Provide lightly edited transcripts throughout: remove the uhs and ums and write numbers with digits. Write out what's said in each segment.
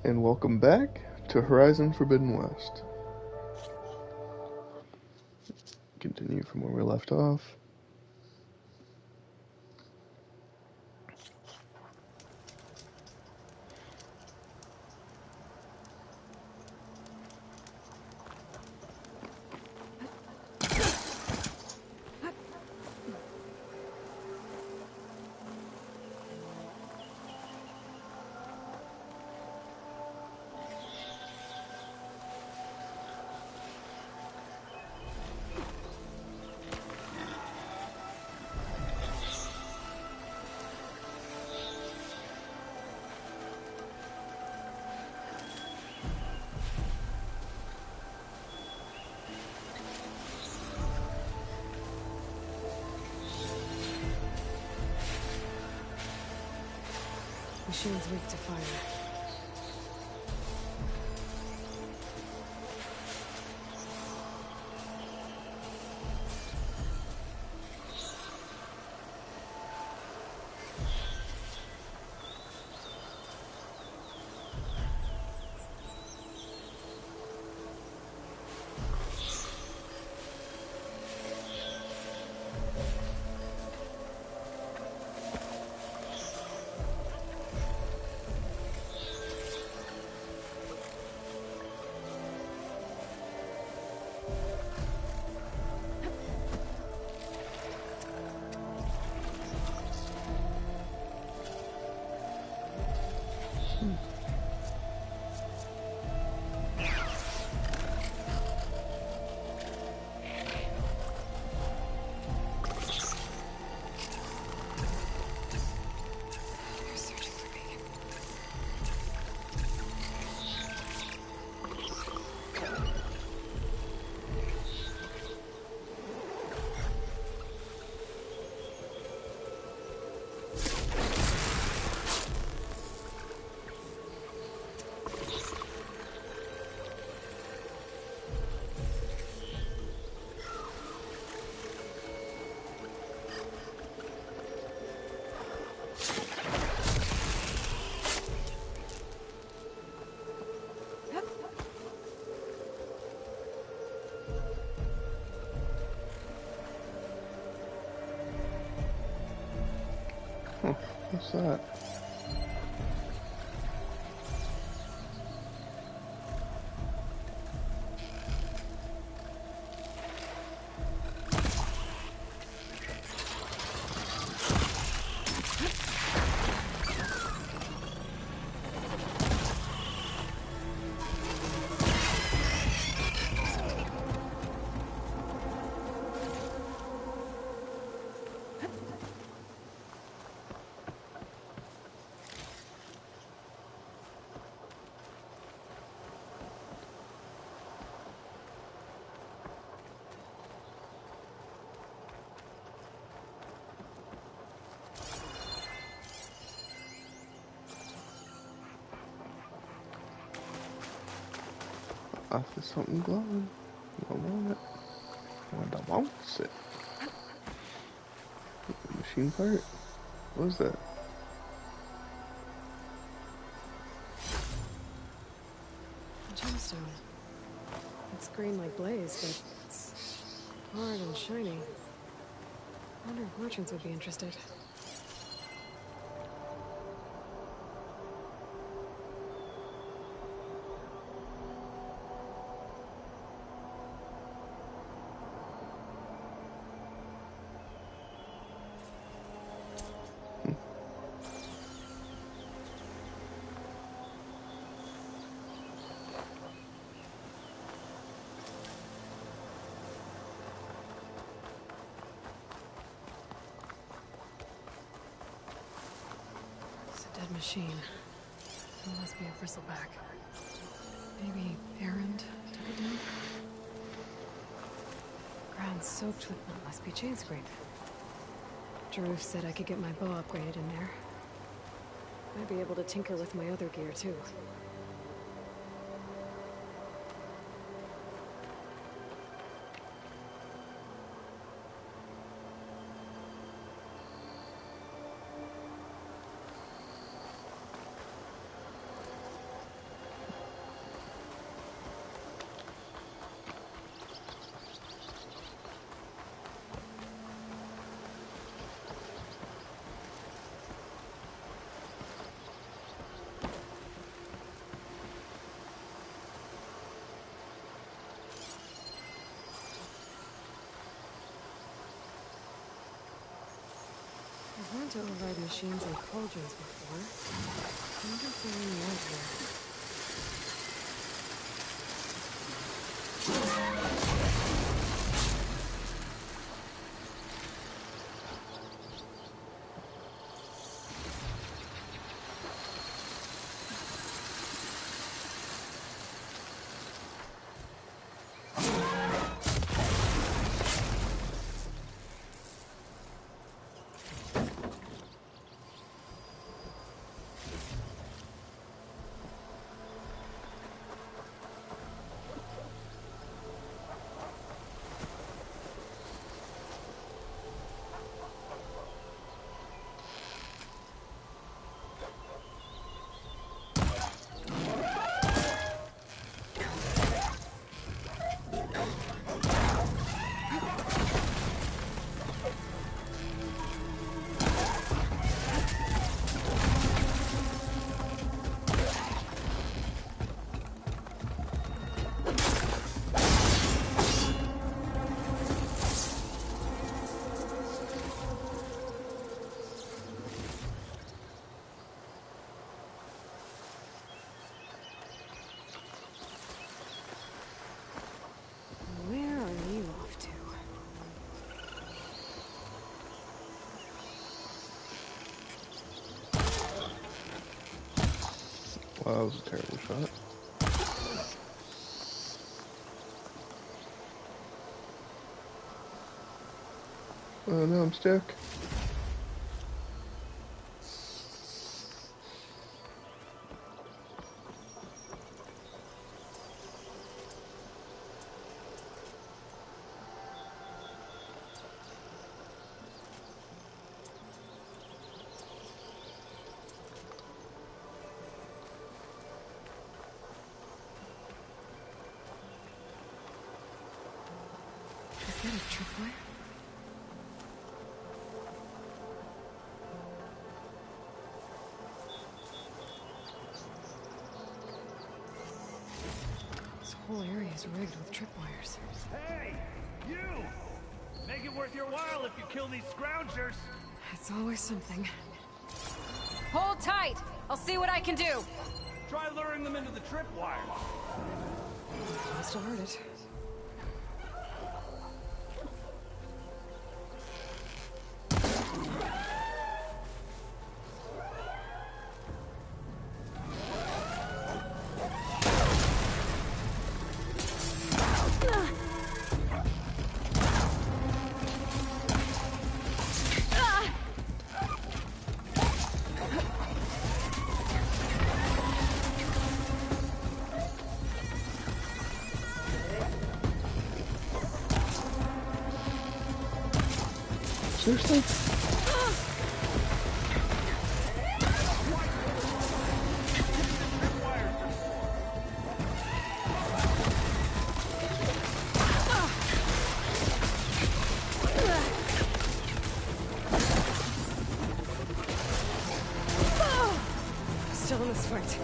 and welcome back to Horizon Forbidden West. Continue from where we left off. Machine's weak to fire. What's that? I feel something glowing. I want it. And I want it. Machine part? What is that? Gemstone. It's green like blaze, but it's hard and shiny. I wonder if merchants would be interested. It's a dead machine. It must be a bristleback. Maybe Erend took it down? Ground soaked with what must be chain scrape. Jaruf said I could get my bow upgraded in there. Might be able to tinker with my other gear too. to override machines and cauldrons before. I wonder if there are any out here. Where are you off to? Wow, that was a terrible shot. Oh no, I'm stuck. Is that a tripwire? This whole area is rigged with tripwires. Hey, you! Make it worth your while if you kill these scroungers. It's always something. Hold tight! I'll see what I can do! Try luring them into the tripwire. Must have heard it. Seriously? Still in this fight.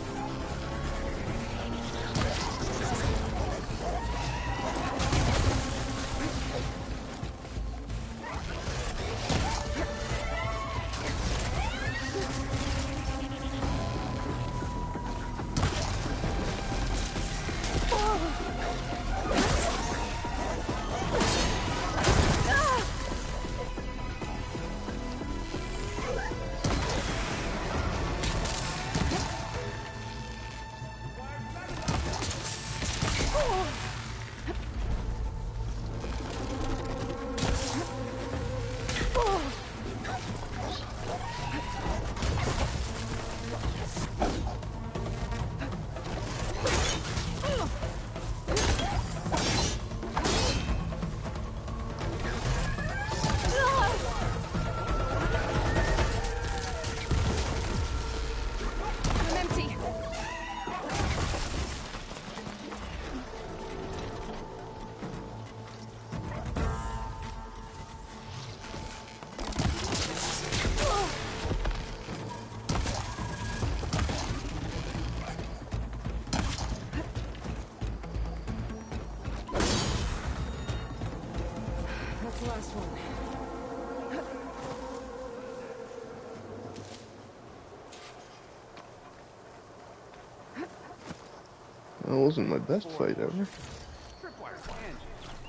That wasn't my best fight ever. Tripwire can you?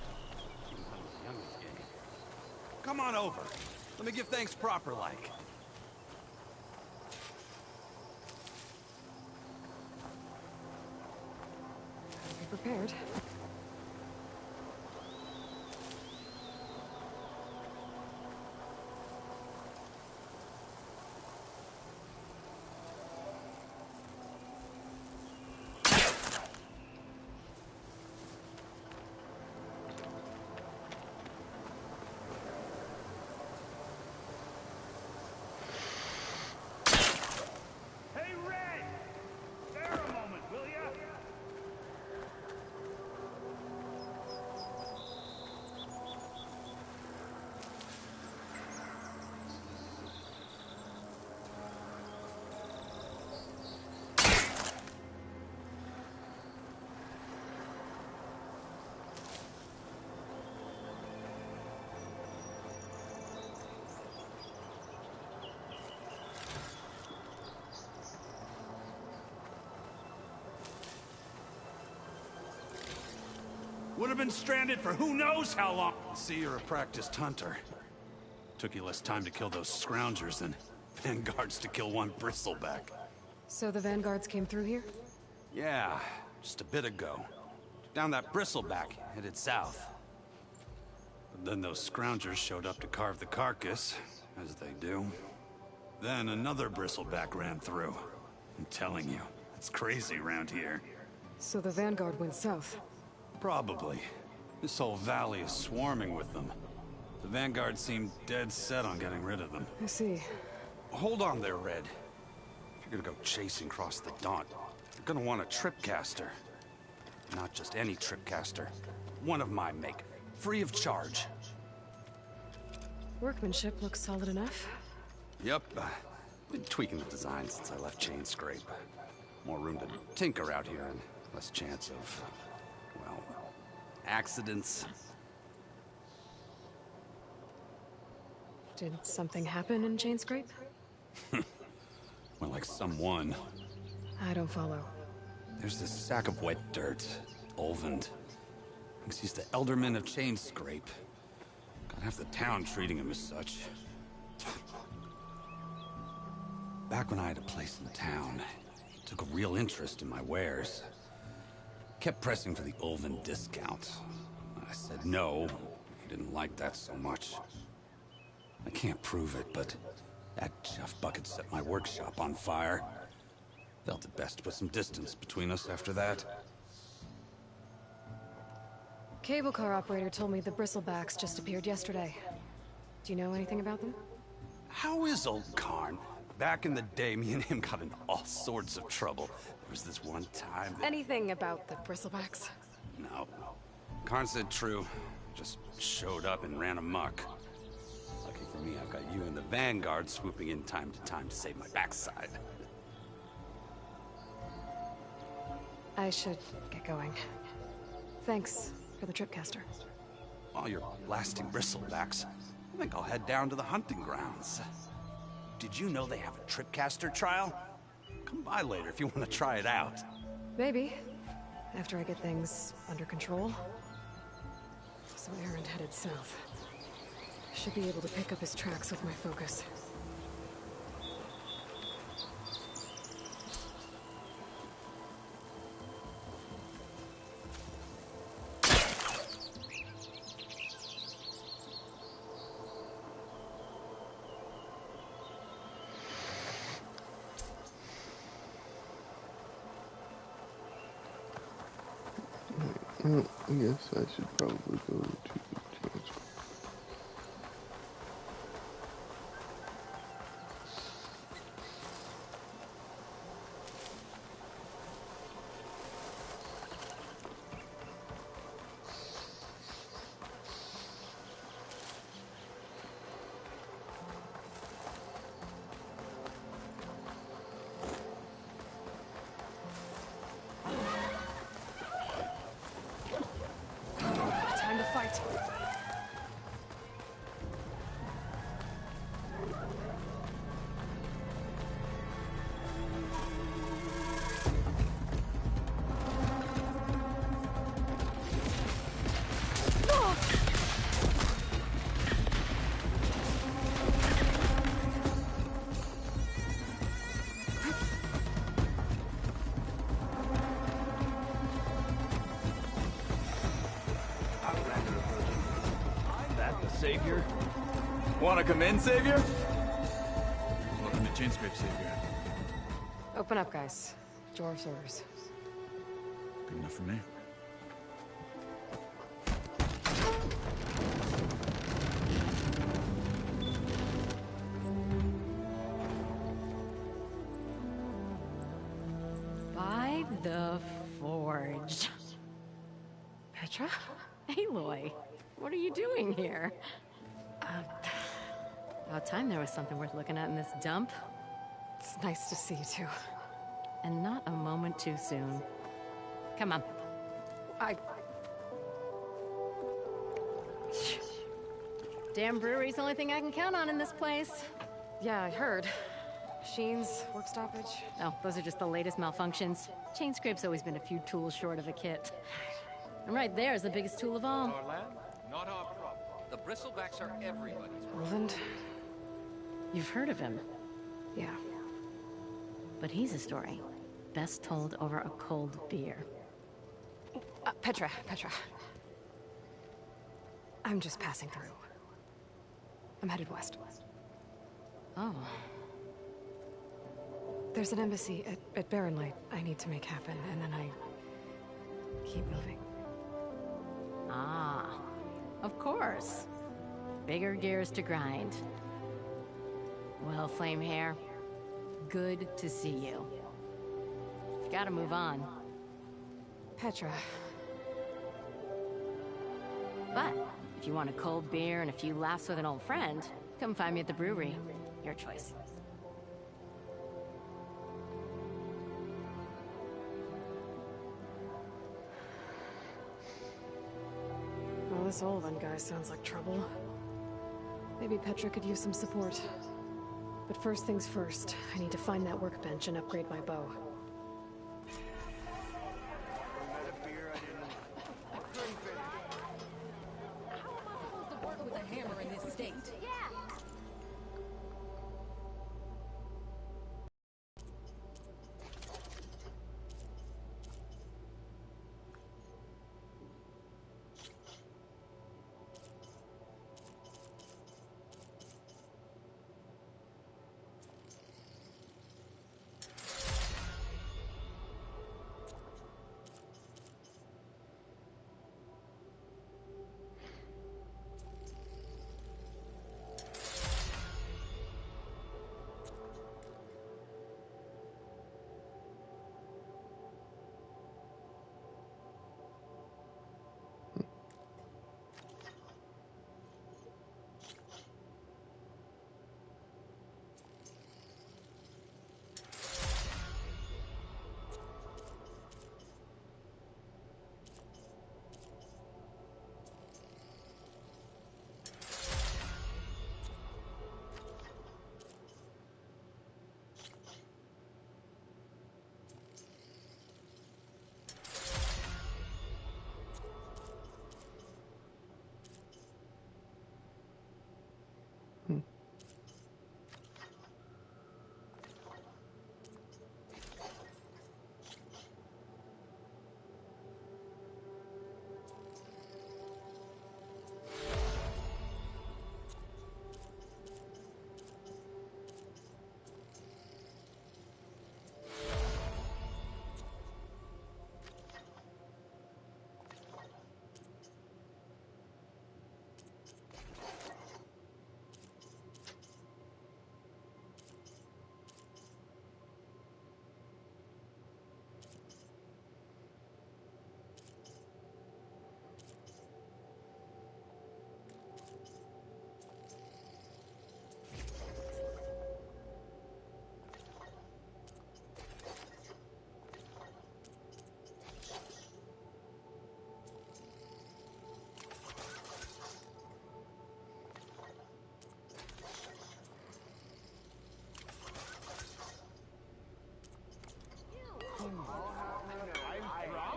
When I was young in the game. Come on over. Let me give thanks proper like. Be prepared. Hey, Red! Spare a moment, will ya? Would have been stranded for who knows how long. See, you're a practiced hunter. Took you less time to kill those scroungers than vanguards to kill one bristleback. So the vanguards came through here? Yeah, just a bit ago. Down that bristleback, headed south. But then those scroungers showed up to carve the carcass, as they do. Then another bristleback ran through. I'm telling you, it's crazy around here. So the vanguard went south. Probably. This whole valley is swarming with them. The Vanguard seemed dead set on getting rid of them. I see. Hold on there, Red. If you're gonna go chasing across the Daunt, you're gonna want a tripcaster. Not just any tripcaster. One of my make. Free of charge. Workmanship looks solid enough. Yep. Been tweaking the design since I left Chainscrape. More room to tinker out here and less chance of, well, accidents. Did something happen in Chainscrape? Well, like someone. I don't follow. There's this sack of wet dirt, Ulvund. Thinks he's the Elderman of Chainscrape. Got half the town treating him as such. Back when I had a place in town, he took a real interest in my wares. Kept pressing for the Ulvund discount. I said no. He didn't like that so much. I can't prove it, but that Jeff Bucket set my workshop on fire. Felt it best to put some distance between us after that. Cable car operator told me the Bristlebacks just appeared yesterday. Do you know anything about them? How is old Karn? Back in the day, me and him got into all sorts of trouble. There was this one time that... Anything about the Bristlebacks? No. Karn said true. Just showed up and ran amok. Lucky for me, I've got you and the Vanguard swooping in time to save my backside. I should get going. Thanks for the tripcaster. While you're blasting bristlebacks, I think I'll head down to the hunting grounds. Did you know they have a tripcaster trial? Come by later if you want to try it out. Maybe. After I get things under control. So Erend headed south. Should be able to pick up his tracks with my focus. Well, I guess I should probably go to Chainscrape. Time to fight. Savior? Wanna come in, Savior? Welcome to Chainscrape, Savior. Open up, guys. Jor's orders. Good enough for me. By the Forge. Petra? Aloy, what are you doing here? About time there was something worth looking at in this dump. It's nice to see you too. And not a moment too soon. Come on. Damn brewery's the only thing I can count on in this place. Yeah, I heard. Machines, work stoppage. Oh, those are just the latest malfunctions. Chainscrape's always been a few tools short of a kit. And right there is the biggest tool of all. Our land, not our problem. The bristlebacks are everybody's problem. Roland? You've heard of him, Yeah. but he's a story best told over a cold beer. Petra. I'm just passing through. I'm headed west. Oh, There's an embassy at Barrenlight I need to make happen, and then I keep moving. ah, of course. Bigger gears to grind. Well, Flamehair, good to see you. Gotta move on. Petra. But if you want a cold beer and a few laughs with an old friend, come find me at the brewery. Your choice. Well, this Olvan guy sounds like trouble. Maybe Petra could use some support. But first things first, I need to find that workbench and upgrade my bow. With a hammer in this state.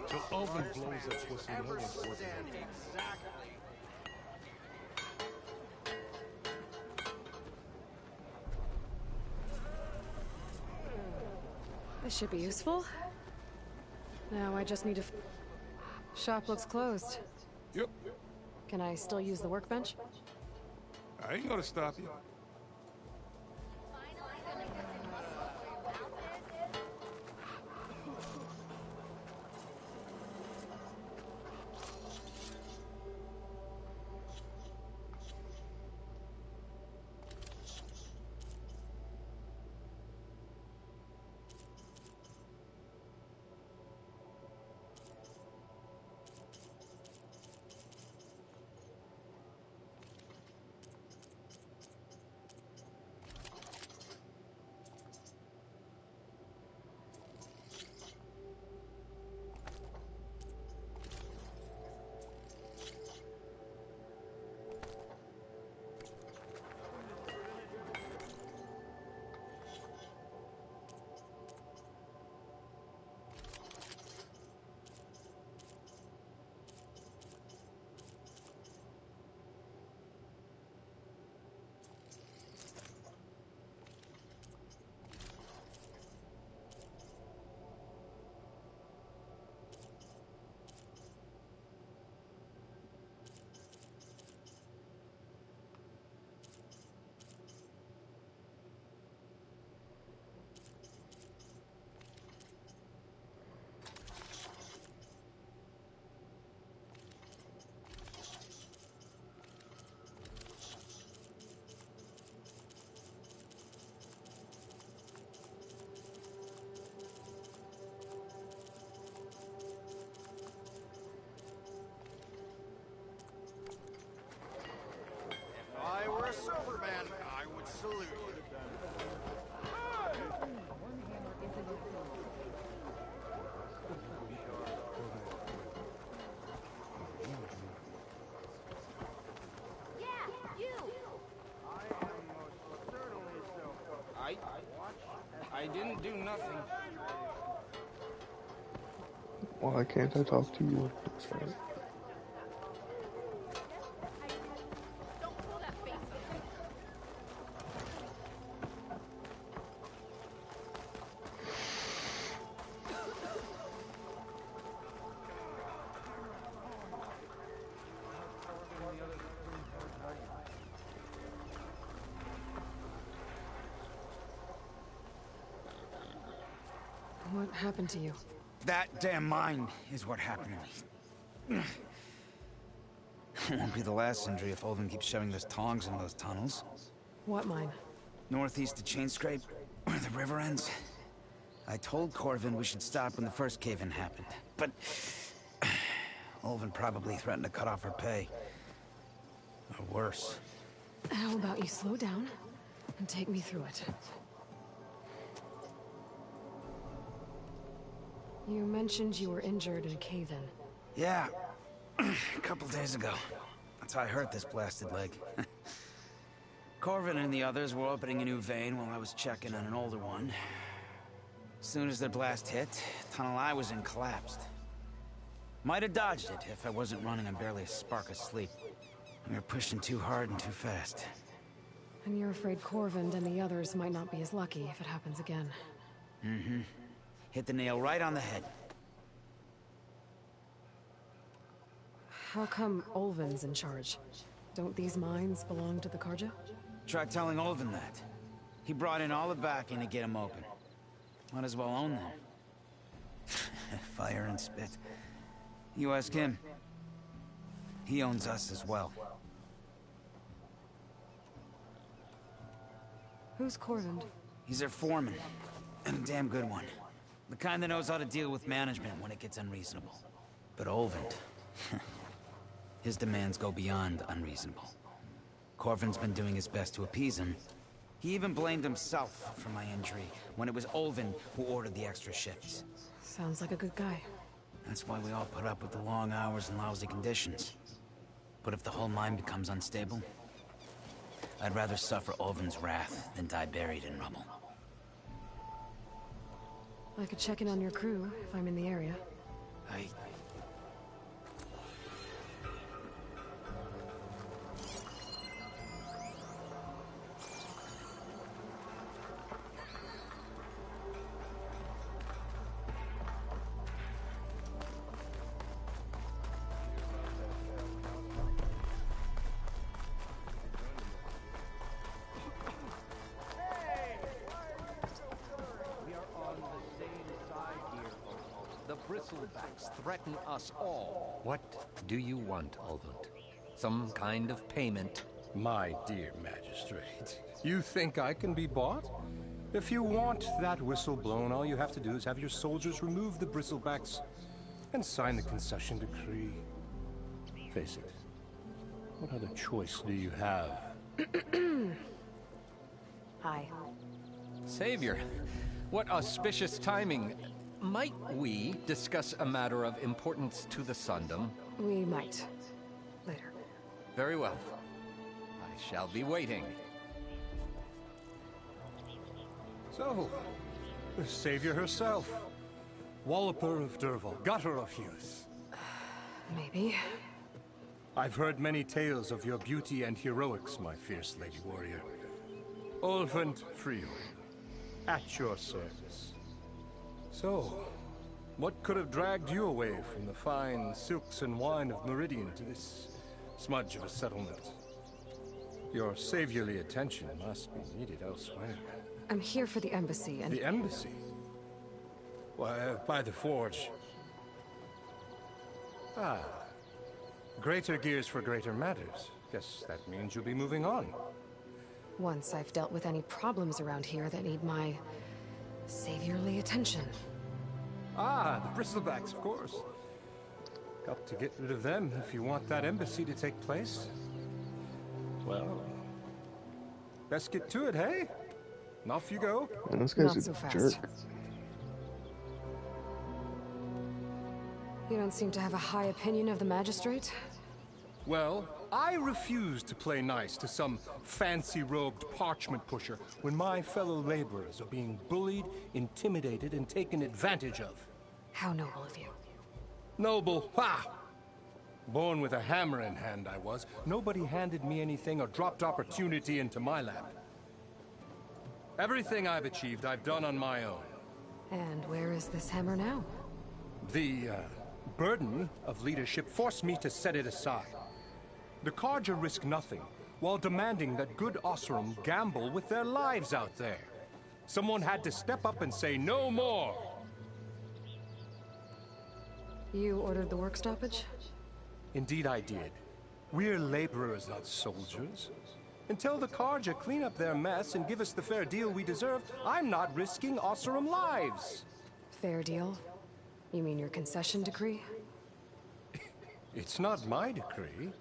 So Oven blows that pussy no one's working. This should be useful. Now I just need to... Shop looks closed. Yep. Can I still use the workbench? I ain't gonna stop you. If I were a Silverman, I would salute you. I didn't do nothing. Why can't I talk to you? That's right. What happened to you? That damn mine is what happened to me. It won't be the last injury if Ulvin keeps shoving those tongs into those tunnels. What mine? Northeast of Chainscrape, where the river ends. I told Corvin we should stop when the first cave-in happened, but Ulvin probably threatened to cut off her pay. Or worse. How about you slow down and take me through it? You mentioned you were injured in a cave-in. Yeah, a couple days ago. That's how I hurt this blasted leg. Corvin and the others were opening a new vein while I was checking on an older one. As soon as their blast hit, the tunnel I was in collapsed. Might have dodged it if I wasn't running on barely a spark of sleep. We were pushing too hard and too fast. And you're afraid Corvin and the others might not be as lucky if it happens again. Mm-hmm. Hit the nail right on the head. How come Ulvin's in charge? Don't these mines belong to the Carja? Try telling Ulvin that. He brought in all the backing to get them open. Might as well own them. Fire and spit. You ask him. He owns us as well. Who's Corvin? He's their foreman. And a damn good one. The kind that knows how to deal with management when it gets unreasonable. But Ulvin... his demands go beyond unreasonable. Corvin's been doing his best to appease him. He even blamed himself for my injury, when it was Ulvin who ordered the extra shifts. Sounds like a good guy. That's why we all put up with the long hours and lousy conditions. But if the whole mine becomes unstable, I'd rather suffer Ulvin's wrath than die buried in rubble. I could check in on your crew if I'm in the area. The Bristlebacks threaten us all. What do you want, Ulvund? Some kind of payment? My dear magistrate, you think I can be bought? If you want that whistle blown, all you have to do is have your soldiers remove the Bristlebacks and sign the concession decree. Face it, what other choice do you have? Hi. Savior, what auspicious timing. Might we discuss a matter of importance to the Sundom? We might. Later. Very well. I shall be waiting. So, the savior herself. Walloper of Derval, gutter of youth. Maybe. I've heard many tales of your beauty and heroics, my fierce lady warrior. Ulvund Friel, at your service. So, what could have dragged you away from the fine silks and wine of Meridian to this smudge of a settlement? Your saviorly attention must be needed elsewhere. I'm here for the embassy and... The embassy? Why, by the forge. Ah. Greater gears for greater matters. Guess that means you'll be moving on. Once I've dealt with any problems around here that need my... saviorly attention. Ah, the Bristlebacks, of course. Got to get rid of them if you want that embassy to take place. Well... best get to it, hey? And off you go. Man, this guy's Not so a fast. jerk. You don't seem to have a high opinion of the magistrate? Well, I refuse to play nice to some fancy-robed parchment pusher when my fellow laborers are being bullied, intimidated, and taken advantage of. How noble of you. Noble? Ha! Born with a hammer in hand, I was. Nobody handed me anything or dropped opportunity into my lap. Everything I've achieved, I've done on my own. And where is this hammer now? The, burden of leadership forced me to set it aside. The Carja risk nothing, while demanding that good Oseram gamble with their lives out there. Someone had to step up and say no more! You ordered the work stoppage? Indeed I did. We're laborers, not soldiers. Until the Carja clean up their mess and give us the fair deal we deserve, I'm not risking Oseram lives! Fair deal? You mean your concession decree? It's not my decree.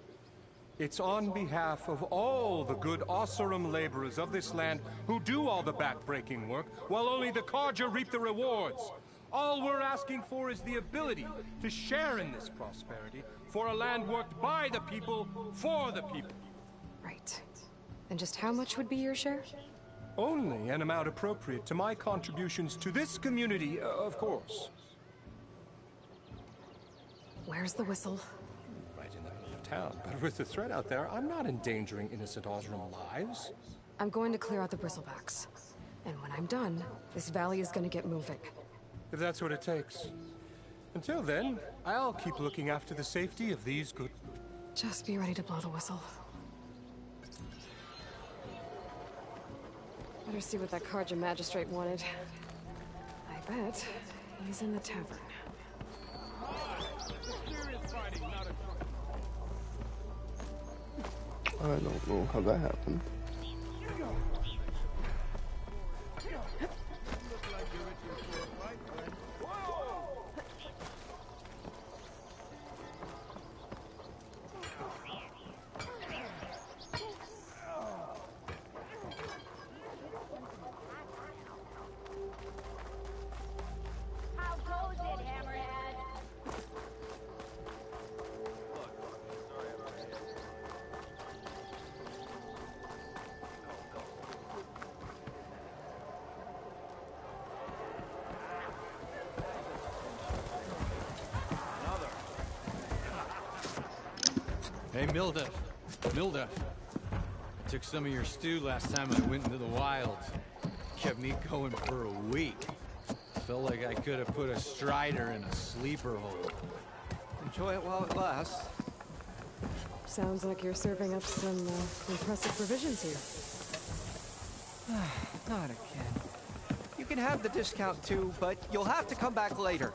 It's on behalf of all the good Oseram laborers of this land who do all the backbreaking work, while only the Carja reap the rewards. All we're asking for is the ability to share in this prosperity for a land worked by the people, for the people. Right. And just how much would be your share? Only an amount appropriate to my contributions to this community, of course. Where's the whistle? Right in the middle of town. But with the threat out there, I'm not endangering innocent Oseram lives. I'm going to clear out the Bristlebacks. And when I'm done, this valley is going to get moving. If that's what it takes. Until then, I'll keep looking after the safety of these good... Just be ready to blow the whistle. Better see what that Carja magistrate wanted. I bet he's in the tavern. I don't know how that happened. Hey, Mildef. Mildef. Took some of your stew last time I went into the wilds. Kept me going for a week. Felt like I could have put a strider in a sleeper hole. Enjoy it while it lasts. Sounds like you're serving up some impressive provisions here. Not again. You can have the discount too, but you'll have to come back later.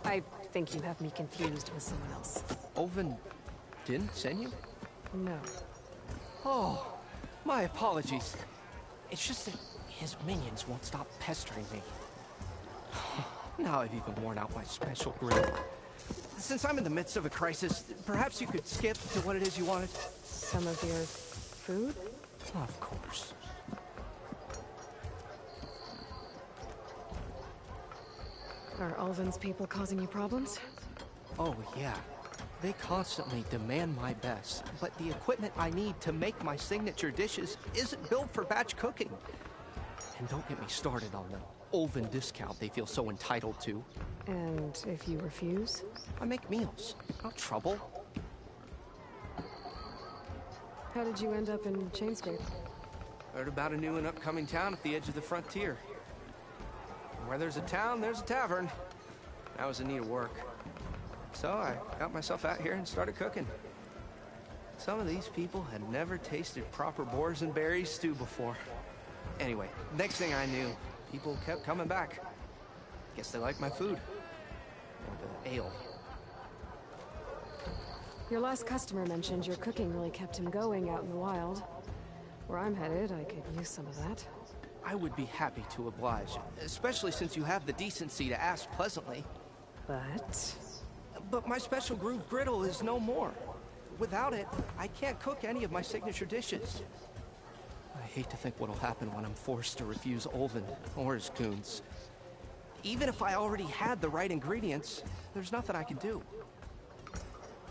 I think you have me confused with someone else. Olvin didn't send you? No. Oh, my apologies. It's just that his minions won't stop pestering me. Now I've even worn out my special grill. Since I'm in the midst of a crisis, perhaps you could skip to what it is you wanted? Some of your food? Of course. Are Ulvin's people causing you problems? Oh, yeah. They constantly demand my best, but the equipment I need to make my signature dishes isn't built for batch cooking. And don't get me started on the Ulvin discount they feel so entitled to. And if you refuse? I make meals. No trouble. How did you end up in Chainscape? Heard about a new and upcoming town at the edge of the frontier. Where there's a town, there's a tavern. I was in need of work. So I got myself out here and started cooking. Some of these people had never tasted proper boars and berries stew before. Anyway, next thing I knew, people kept coming back. Guess they liked my food. Or the ale. Your last customer mentioned your cooking really kept him going out in the wild. Where I'm headed, I could use some of that. I would be happy to oblige, especially since you have the decency to ask pleasantly. But my special groove griddle is no more. Without it, I can't cook any of my signature dishes. I hate to think what'll happen when I'm forced to refuse Ulvin or his goons. Even if I already had the right ingredients, there's nothing I can do.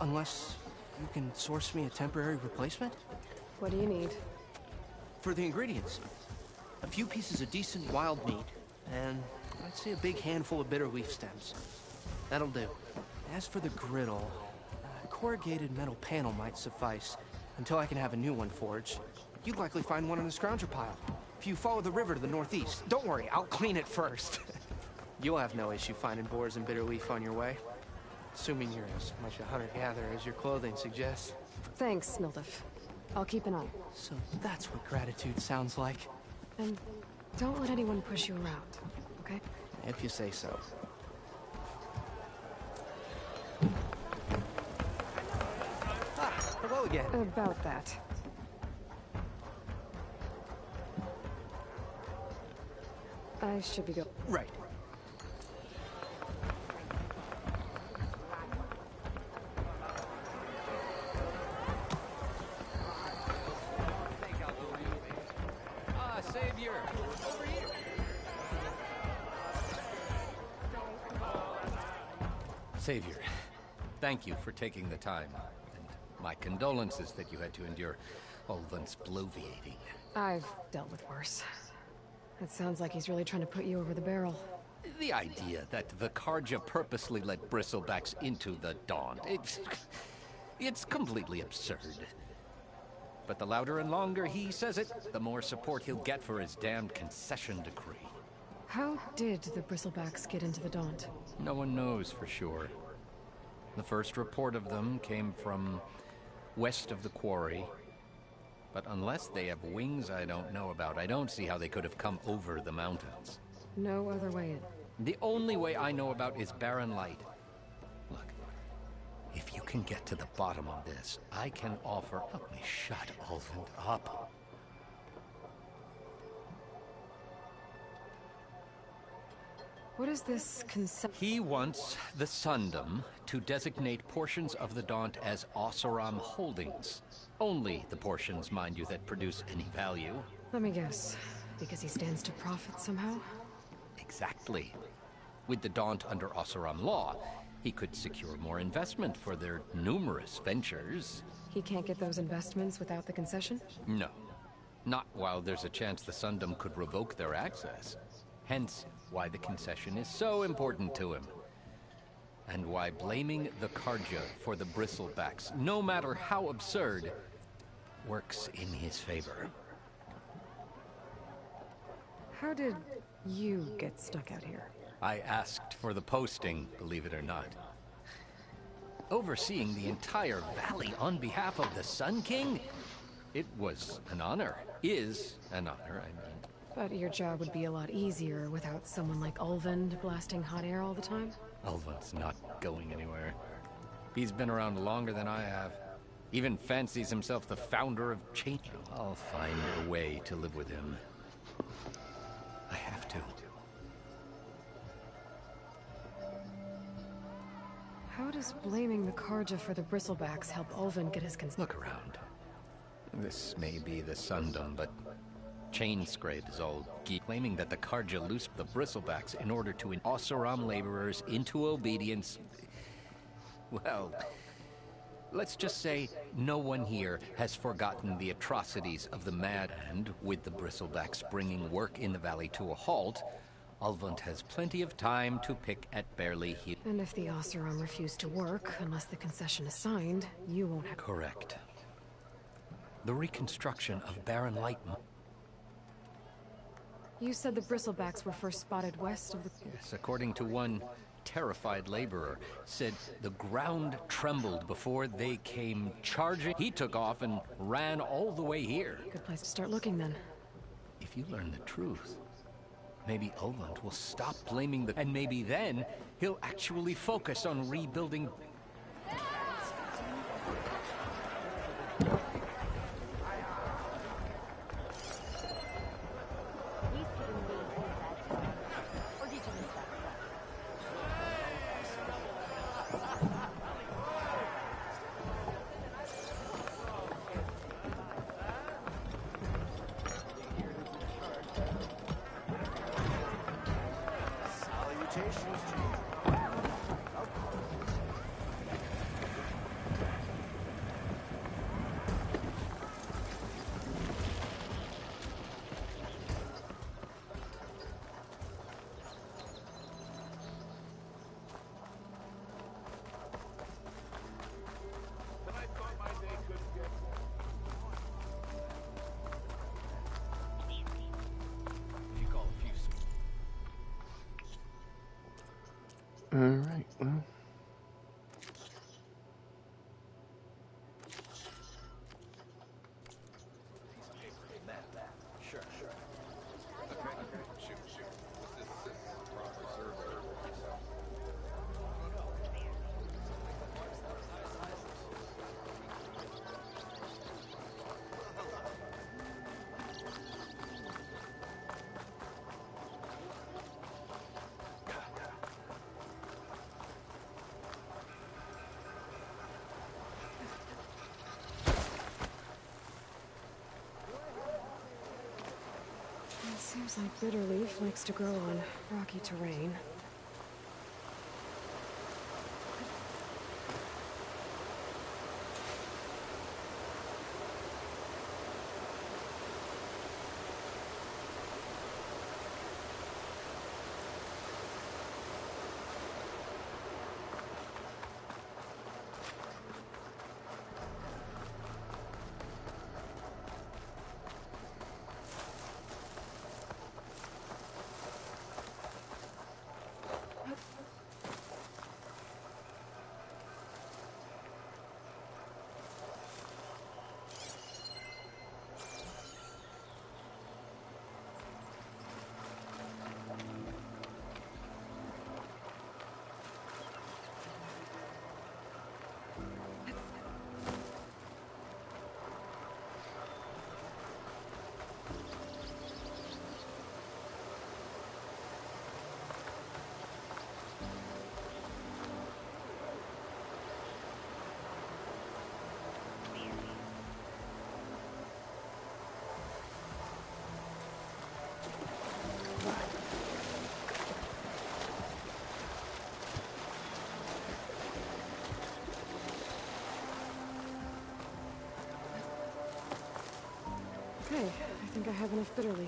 Unless you can source me a temporary replacement? What do you need? For the ingredients, a few pieces of decent wild meat, and I'd say a big handful of bitter leaf stems. That'll do. As for the griddle, a corrugated metal panel might suffice until I can have a new one forged. You'd likely find one in the scrounger pile. If you follow the river to the northeast, don't worry, I'll clean it first. You'll have no issue finding boars and bitter leaf on your way. Assuming you're as much a hunter-gatherer as your clothing suggests. Thanks, Mildef. I'll keep an eye. So that's what gratitude sounds like. And don't let anyone push you around, okay? If you say so. Ah, hello again. About that. I should be go. Right. Savior, over here. Savior, thank you for taking the time, and my condolences that you had to endure Ulvin's bloviating. I've dealt with worse. It sounds like he's really trying to put you over the barrel. The idea that the Carja purposely let bristlebacks into the Daunt, it's completely absurd. But the louder and longer he says it, the more support he'll get for his damned concession decree. How did the Bristlebacks get into the Daunt? No one knows for sure. The first report of them came from west of the quarry. But unless they have wings I don't know about, I don't see how they could have come over the mountains. No other way in. The only way I know about is Barren Light. Look, if you can get to the bottom of this, I can offer... Help me shut Ulvin up. What is this He wants the Sundom to designate portions of the Daunt as Oseram holdings. Only the portions, mind you, that produce any value. Let me guess. Because he stands to profit somehow? Exactly. With the Daunt under Oseram law, he could secure more investment for their numerous ventures. He can't get those investments without the concession? No. Not while there's a chance the Sundom could revoke their access. Hence, why the concession is so important to him. And why blaming the Carja for the Bristlebacks, no matter how absurd, works in his favor. How did you get stuck out here? I asked for the posting, believe it or not. Overseeing the entire valley on behalf of the Sun King? It was an honor. Is an honor, I mean. But your job would be a lot easier without someone like Ulvund blasting hot air all the time? Ulvund's not going anywhere. He's been around longer than I have. Even fancies himself the founder of change. I'll find a way to live with him. I have to. How does blaming the Karja for the Bristlebacks help Ulvund get his consent? Look around. This may be the Sundom, but Chainscrape is all geek, claiming that the Karja loosed the Bristlebacks in order to Oseram laborers into obedience. Well, let's just say no one here has forgotten the atrocities of the Mad, and with the Bristlebacks bringing work in the valley to a halt, Ulvund has plenty of time to pick at barely he. And if the Oseram refuse to work, unless the concession is signed, you won't have... Correct. The reconstruction of Barren Lighton. You said the Bristlebacks were first spotted west of the... Yes, according to one terrified laborer, said the ground trembled before they came charging. He took off and ran all the way here. Good place to start looking, then. If you learn the truth, maybe Ulvund will stop blaming the... And maybe then, he'll actually focus on rebuilding... Alright, well. It seems like Bitterleaf likes to grow on rocky terrain. Okay, I think I have enough Bitterleaf.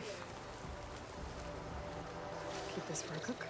Keep this for a cook.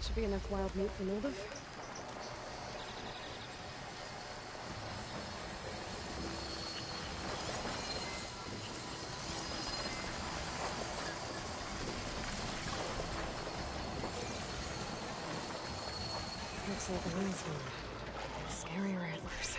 Should be enough wild meat for Mildev. Looks like a nice one. Scarier antlers.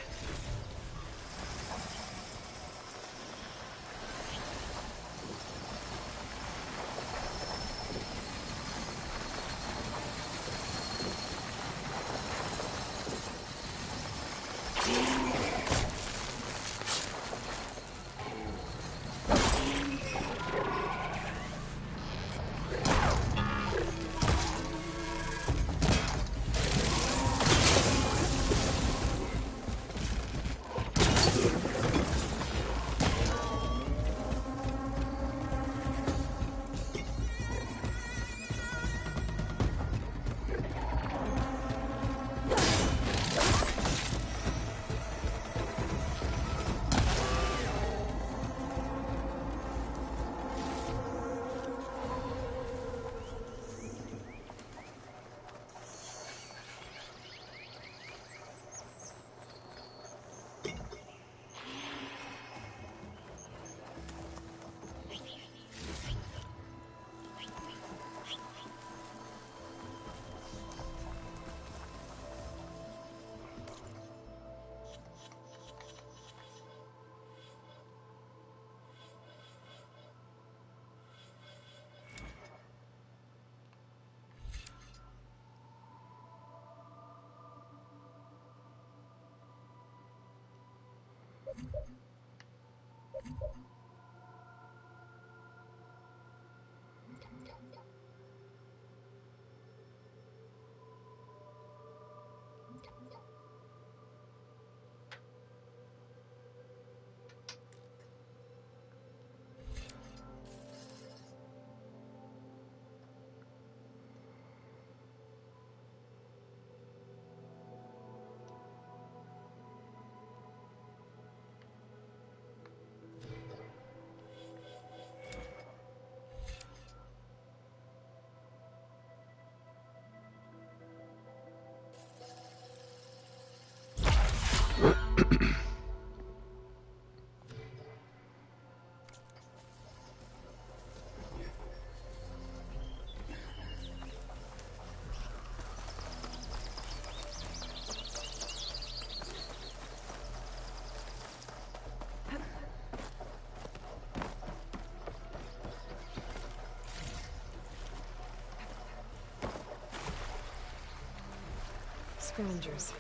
Scavengers.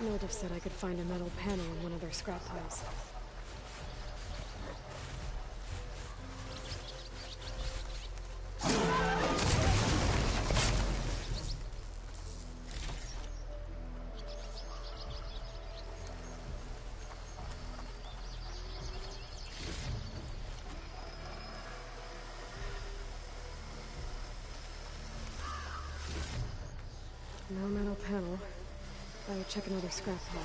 Mildev said I could find a metal panel in one of their scrap piles. No metal panel. I would check another scrap pile.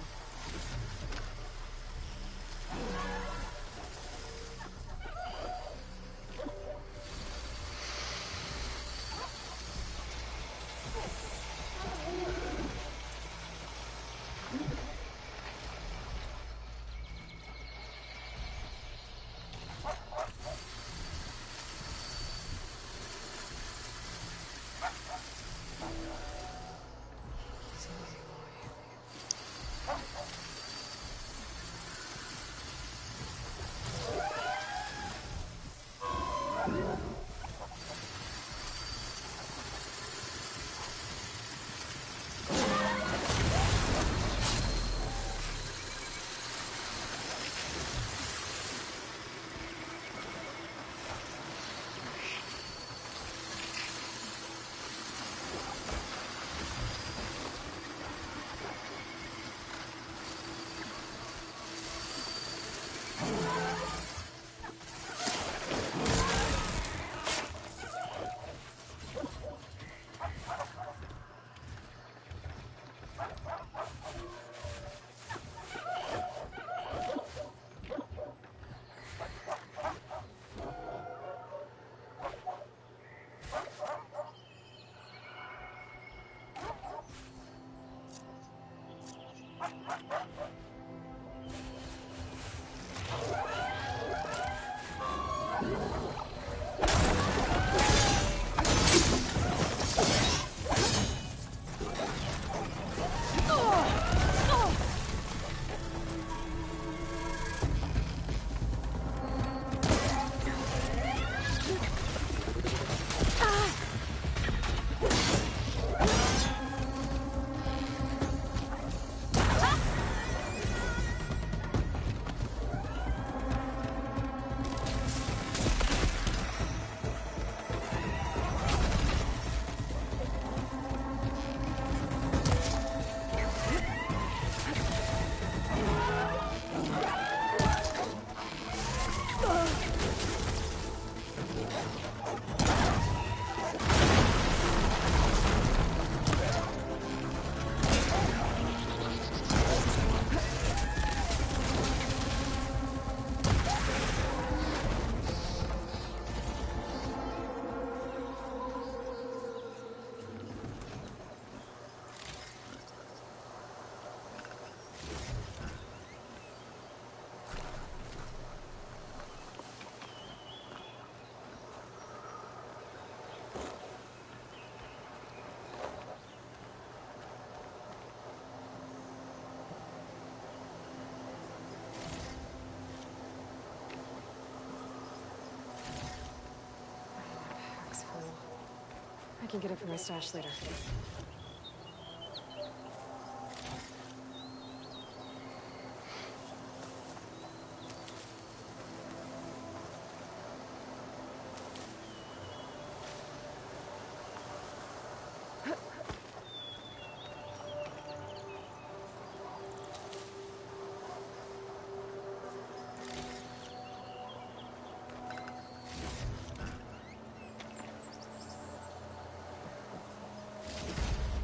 can get it from my stash later.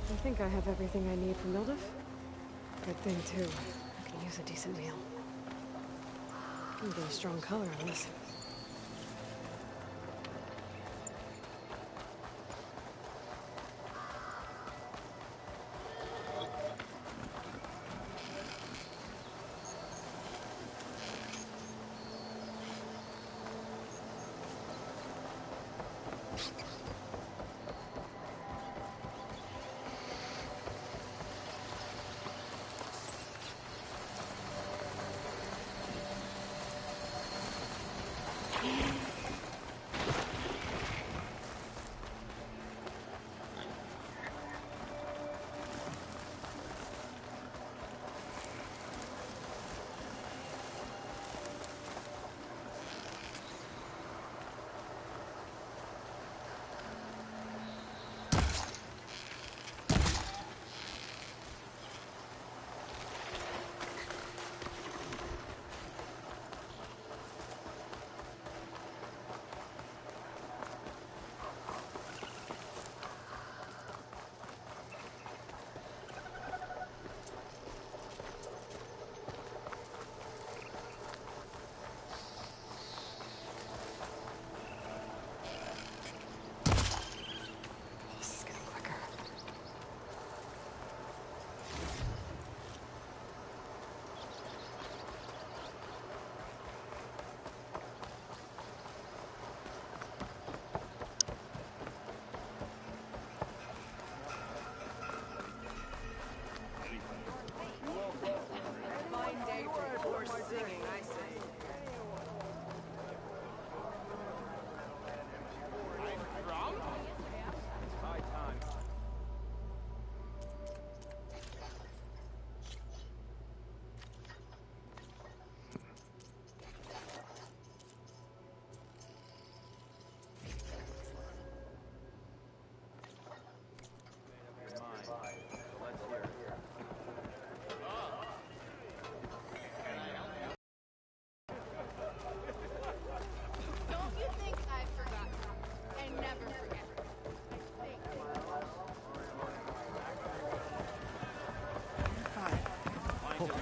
I think I have everything I need from Mildef. Good thing, too. I could use a decent meal. I'm getting a strong color on this.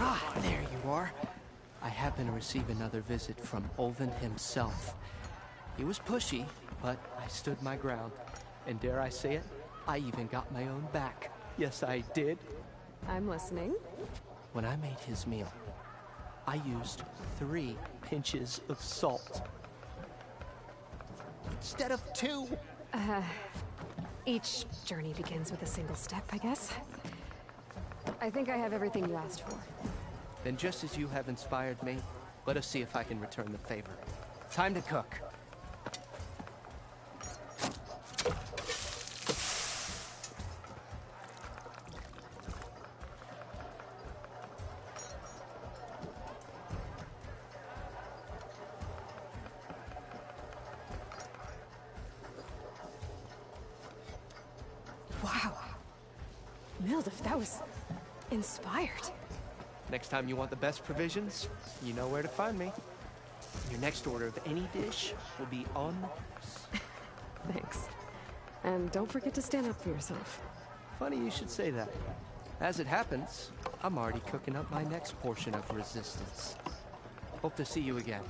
Ah, there you are. I happen to receive another visit from Ulvund himself. He was pushy, but I stood my ground. And dare I say it, I even got my own back. Yes, I did. I'm listening. When I made his meal, I used 3 pinches of salt. Instead of 2. Each journey begins with a single step, I guess. I think I have everything you asked for. Then just as you have inspired me, let us see if I can return the favor. Time to cook. Wow. Mildef, that was inspired. Next time you want the best provisions, you know where to find me. Your next order of any dish will be on. Thanks. And don't forget to stand up for yourself. Funny you should say that. As it happens, I'm already cooking up my next portion of resistance. Hope to see you again.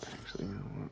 Actually, you know what?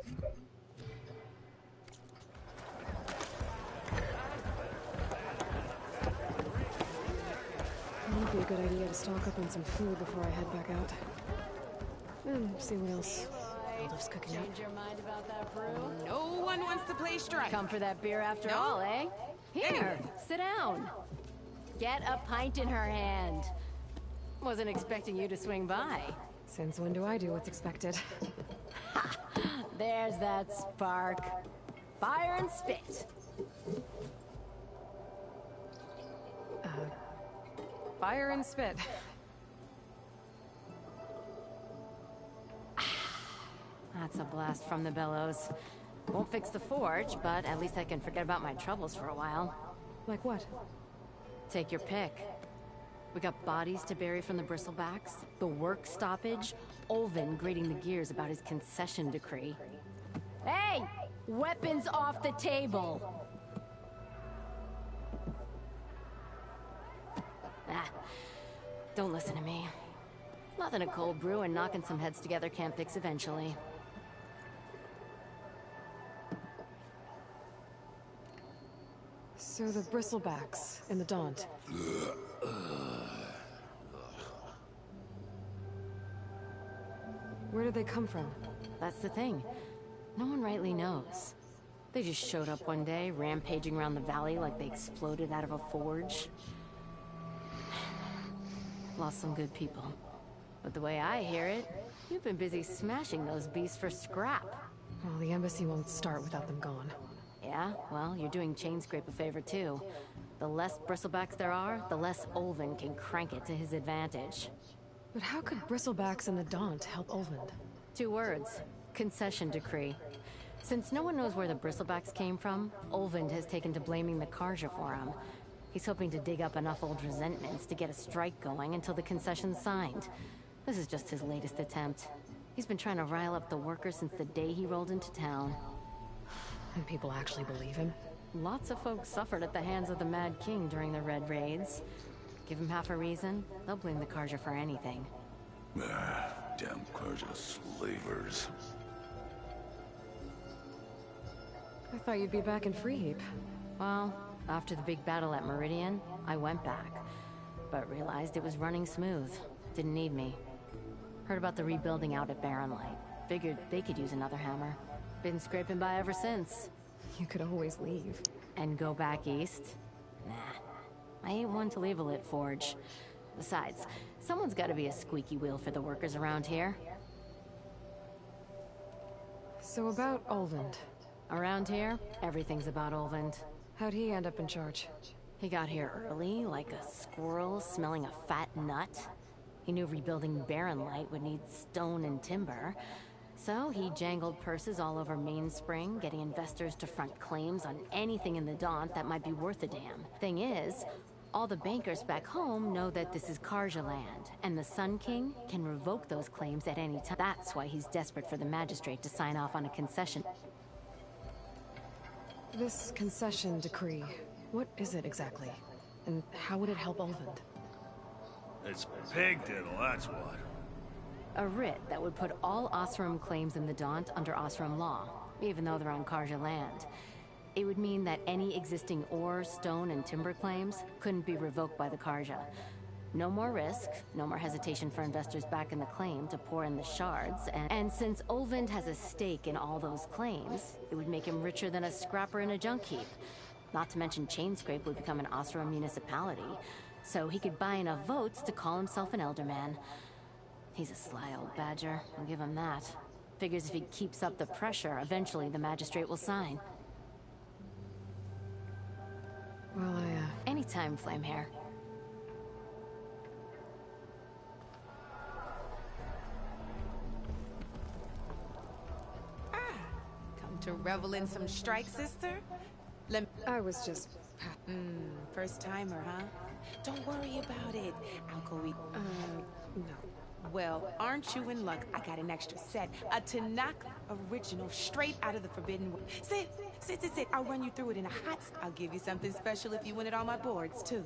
It would be a good idea to stock up on some food before I head back out. And see what else Aldous cooking up. Change your mind about that brew? No one wants to play strike. Come for that beer after all, eh? Here, sit down. Get a pint in her hand. Wasn't expecting you to swing by. Since when do I do what's expected? Ha! There's that spark. Fire and spit. Fire and spit. That's a blast from the bellows. Won't fix the forge, but at least I can forget about my troubles for a while. Like what? Take your pick. We got bodies to bury from the bristlebacks, the work stoppage, Olvin grating the gears about his concession decree. Hey! Weapons off the table! Ah, don't listen to me. Nothing a cold brew and knocking some heads together can't fix eventually. So the bristlebacks in the Daunt. Where did they come from? That's the thing. No one rightly knows. They just showed up one day, rampaging around the valley like they exploded out of a forge. Lost some good people. But the way I hear it, you've been busy smashing those beasts for scrap. Well, the embassy won't start without them gone. Yeah, well, you're doing Chainscrape a favor too. The less bristlebacks there are, the less Olvin can crank it to his advantage. But how could bristlebacks and the Daunt help Olvind? 2 words. Concession decree. Since no one knows where the bristlebacks came from, Olvind has taken to blaming the Carja for him. He's hoping to dig up enough old resentments to get a strike going until the concession's signed. This is just his latest attempt. He's been trying to rile up the workers since the day he rolled into town. And people actually believe him? Lots of folks suffered at the hands of the Mad King during the Red Raids. Give him half a reason, they'll blame the Carja for anything. Damn Carja slavers. I thought you'd be back in Freeheap. Well, after the big battle at Meridian, I went back. But realized it was running smooth. Didn't need me. Heard about the rebuilding out at Barren Light. Figured they could use another hammer. Been scraping by ever since. You could always leave. And go back east? Nah. I ain't one to leave a lit forge. Besides, someone's gotta be a squeaky wheel for the workers around here. So about Olvind. Around here, everything's about Olvind. How'd he end up in charge? He got here early, like a squirrel smelling a fat nut. He knew rebuilding Barren Light would need stone and timber. So he jangled purses all over Mainspring, getting investors to front claims on anything in the Daunt that might be worth a damn. Thing is, all the bankers back home know that this is Carja land, and the Sun King can revoke those claims at any time. That's why he's desperate for the magistrate to sign off on a concession. This concession decree, what is it exactly? And how would it help Olvind? It's pig diddle, that's what. A writ that would put all Osram claims in the Daunt under Osram law, even though they're on Carja land. It would mean that any existing ore, stone, and timber claims couldn't be revoked by the Carja. No more risk, no more hesitation for investors back in the claim to pour in the shards, and since Olvind has a stake in all those claims, it would make him richer than a scrapper in a junk heap. Not to mention Chainscrape would become an Osram municipality, so he could buy enough votes to call himself an Elderman. He's a sly old badger, I'll give him that. Figures if he keeps up the pressure, eventually the magistrate will sign. Well, Anytime, Flamehair. Come to revel in some strike, sister? I was just... First timer, huh? Don't worry about it. I'll go eat... no. Well, aren't you in luck? I got an extra set. A Tanakh original, straight out of the Forbidden Wood. Sit. I'll run you through it in a hot... I'll give you something special if you win it on my boards, too.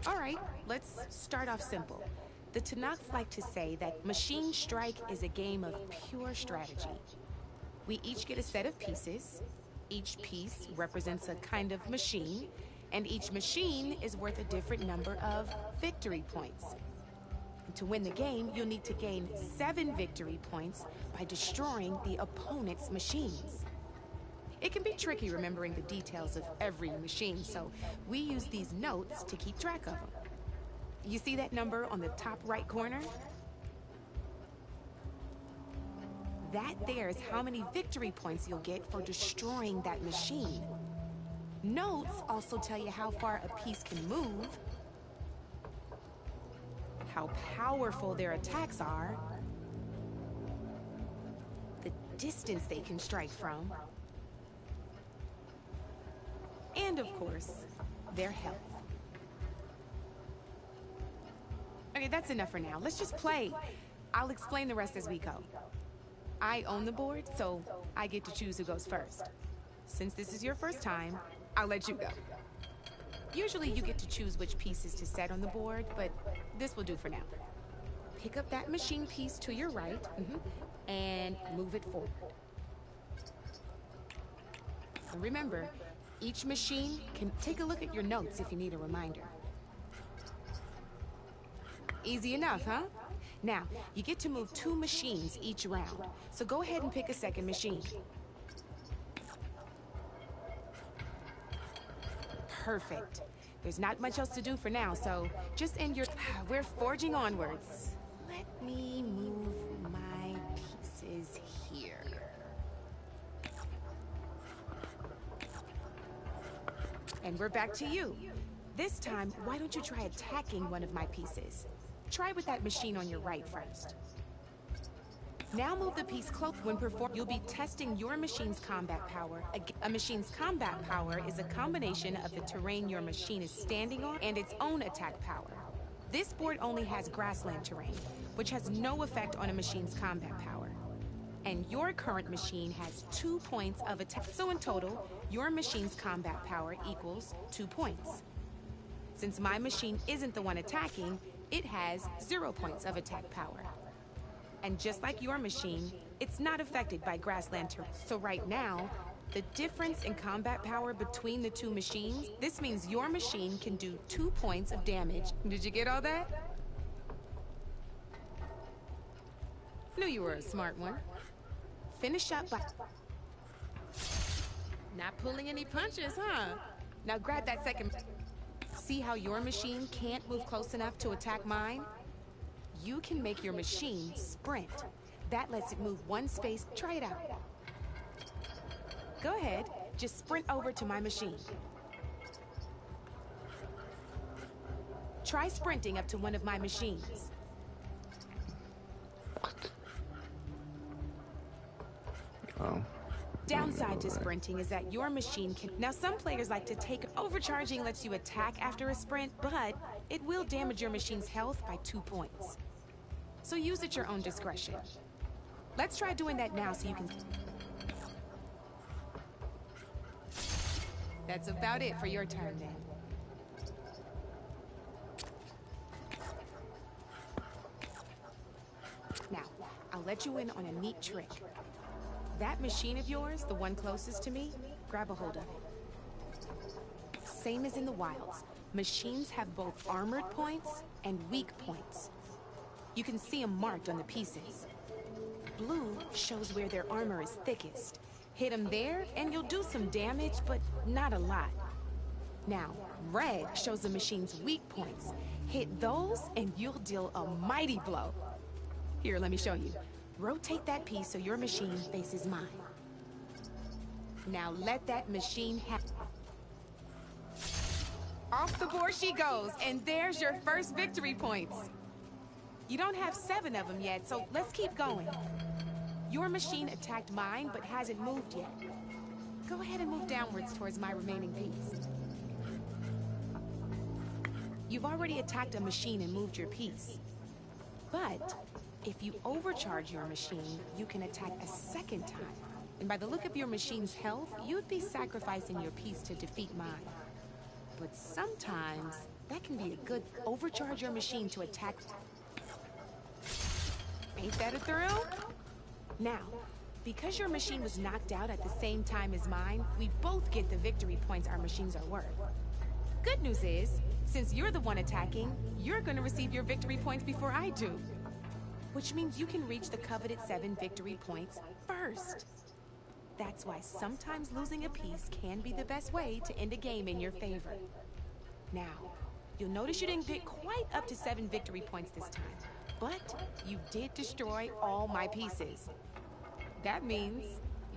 All right, let's start off simple. The Tenakth like to say that Machine Strike is a game of pure strategy. We each get a set of pieces. Each piece represents a kind of machine, and each machine is worth a different number of victory points. And to win the game, you'll need to gain 7 victory points by destroying the opponent's machines. It can be tricky remembering the details of every machine, so we use these notes to keep track of them. You see that number on the top right corner? That there is how many victory points you'll get for destroying that machine. Notes also tell you how far a piece can move, how powerful their attacks are, the distance they can strike from, and of course, their health. Okay, that's enough for now. Let's just play. I'll explain the rest as we go. I own the board, so I get to choose who goes first. Since this is your first time, I'll let you go. Usually you get to choose which pieces to set on the board, but this will do for now. Pick up that machine piece to your right, and move it forward. And remember, each machine can take a look at your notes if you need a reminder. Easy enough, huh? Now, you get to move 2 machines each round, so go ahead and pick a second machine. Perfect. There's not much else to do for now, so just end your... We're forging onwards. Let me move my pieces here. And we're back to you. This time, why don't you try attacking one of my pieces? Try with that machine on your right first. Now move the piece close. When performed, you'll be testing your machine's combat power. A machine's combat power is a combination of the terrain your machine is standing on and its own attack power. This board only has grassland terrain, which has no effect on a machine's combat power. And your current machine has 2 points of attack. So in total, your machine's combat power equals 2 points. Since my machine isn't the one attacking, it has 0 points of attack power. And just like your machine, it's not affected by grassland terrain. So right now, the difference in combat power between the 2 machines, this means your machine can do 2 points of damage. Did you get all that? Knew you were a smart one. Finish up by... Not pulling any punches, huh? Now grab that second... See how your machine can't move close enough to attack mine? You can make your machine sprint. That lets it move 1 space. Try it out. Go ahead, just sprint over to my machine. Try sprinting up to one of my machines. Oh. Downside to sprinting is that your machine can... Now, some players like to take... Overcharging lets you attack after a sprint, but it will damage your machine's health by 2 points. So use at your own discretion. Let's try doing that now so you can... That's about it for your turn, then. Now, I'll let you in on a neat trick. That machine of yours, the one closest to me, grab a hold of it. Same as in the wilds, machines have both armored points and weak points. You can see them marked on the pieces. Blue shows where their armor is thickest. Hit them there, and you'll do some damage, but not a lot. Now, red shows the machine's weak points. Hit those, and you'll deal a mighty blow. Here, let me show you. Rotate that piece so your machine faces mine. Now let that machine Off the board she goes, and there's your first victory points. You don't have 7 of them yet, so let's keep going. Your machine attacked mine, but hasn't moved yet. Go ahead and move downwards towards my remaining piece. You've already attacked a machine and moved your piece. But if you overcharge your machine, you can attack a second time. And by the look of your machine's health, you'd be sacrificing your piece to defeat mine. But sometimes, That can be a good overcharge your machine to attack. Ain't that a thrill? Now, because your machine was knocked out at the same time as mine, we both get the victory points our machines are worth. Good news is, since you're the one attacking, you're gonna receive your victory points before I do. Which means you can reach the coveted 7 victory points first. That's why sometimes losing a piece can be the best way to end a game in your favor. Now, you'll notice you didn't get quite up to 7 victory points this time, but you did destroy all my pieces. That means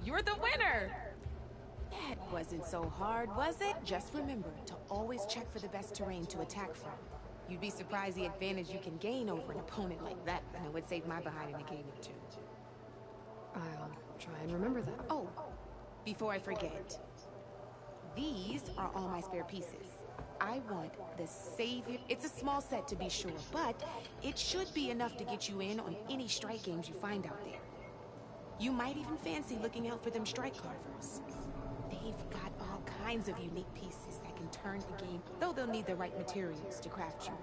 you're the winner! That wasn't so hard, was it? Just remember to always check for the best terrain to attack from. You'd be surprised the advantage you can gain over an opponent like that. I know it saved my behind in a game or two. I'll try and remember that. Oh, before I forget, these are all my spare pieces. I want the Savior. It's a small set to be sure, but it should be enough to get you in on any strike games you find out there. You might even fancy looking out for them strike carvers. They've got all kinds of unique pieces that can turn a game, though they'll need the right materials to craft you.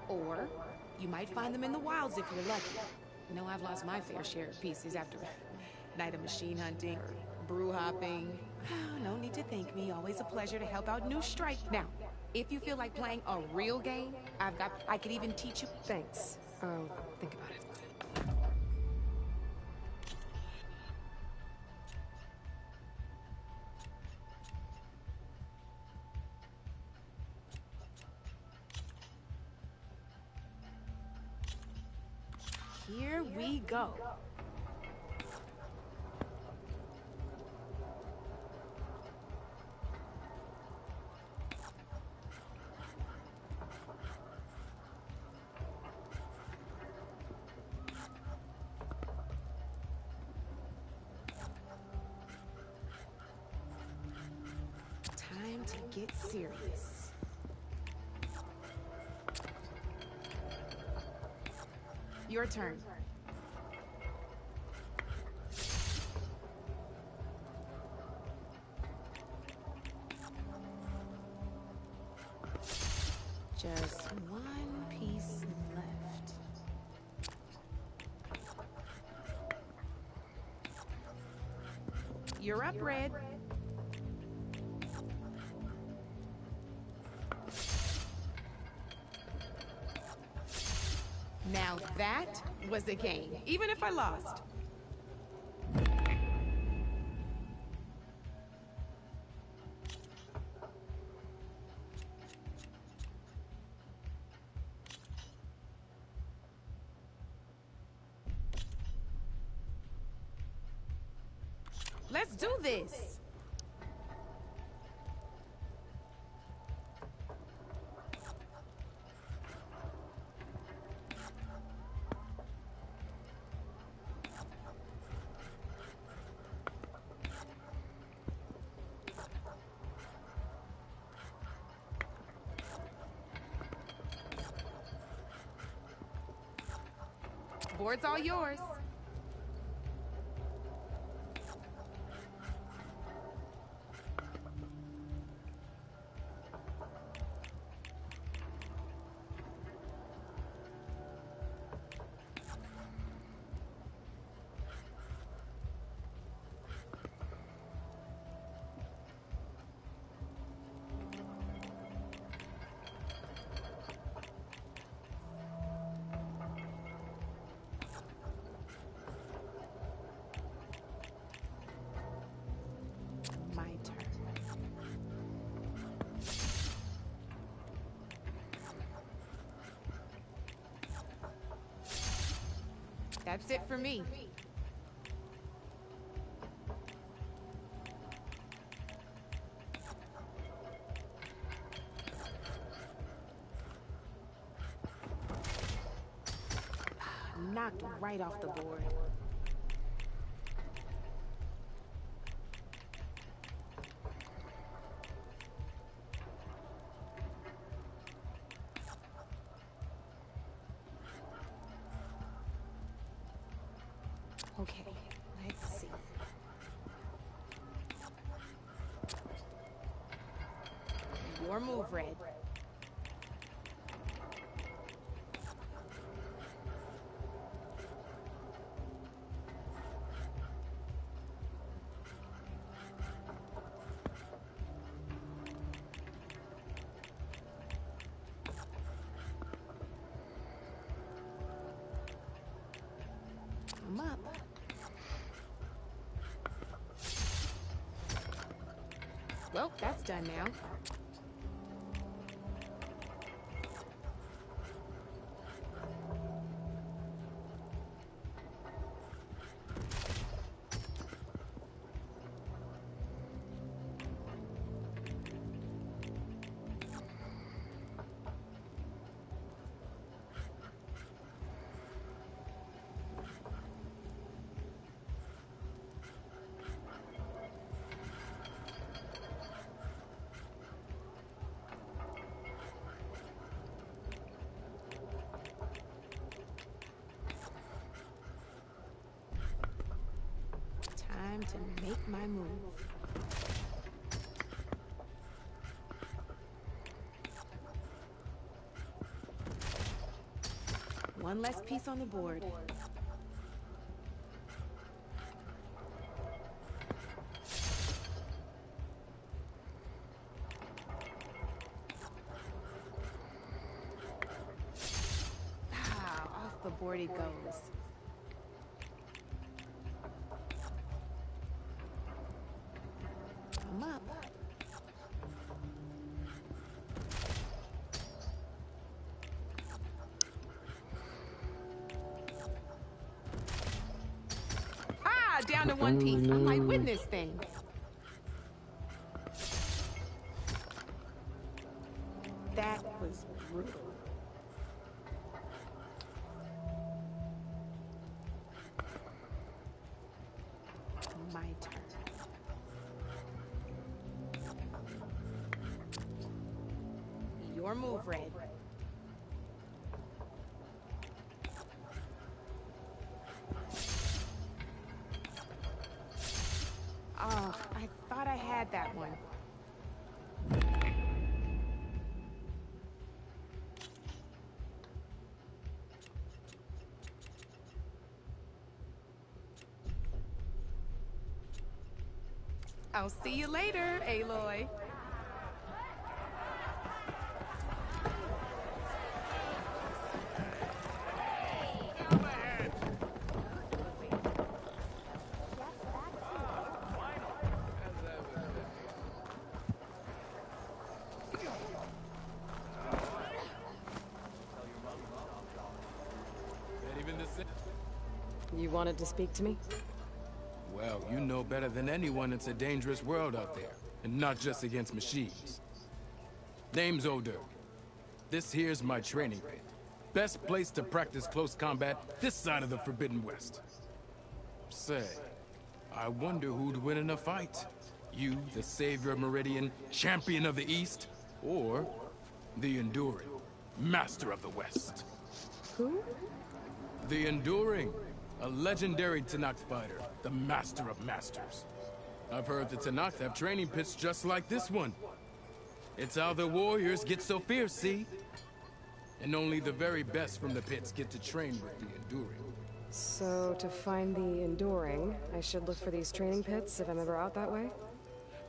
Or you might find them in the wilds if you're lucky. You know, I've lost my fair share of pieces after a night of machine hunting or brew hopping. No need to thank me. Always a pleasure to help out new strike. Now, if you feel like playing a real game, I could even teach you. Thanks. I'll think about it. Here we go. Time to get serious. Your turn. Just one piece left. You're up, Red. Now that was a game, even if I lost. Let's do this! Board's all yours. My turn. That's it for me. Knocked right off the board. Okay, let's see. Your move, Red. Well, that's done now. Time to make my move. One less piece on the board. Ah, off the board he goes. I'm up. Ah, down to one piece. I might win this thing. That was brutal. My turn. Your move, Red. Oh, I thought I had that one. I'll see you later, Aloy. You wanted to speak to me? Well, you know better than anyone it's a dangerous world out there, and not just against machines. Name's Odur. This here's my training pit. Best place to practice close combat this side of the Forbidden West. Say, I wonder who'd win in a fight. You, the savior of Meridian, champion of the East, or the Enduring, master of the West. Who? The Enduring, a legendary Tenakth fighter, the master of masters. I've heard the Tenakth have training pits just like this one. It's how the warriors get so fierce, see? And only the very best from the pits get to train with the Enduring. So, to find the Enduring, I should look for these training pits if I'm ever out that way?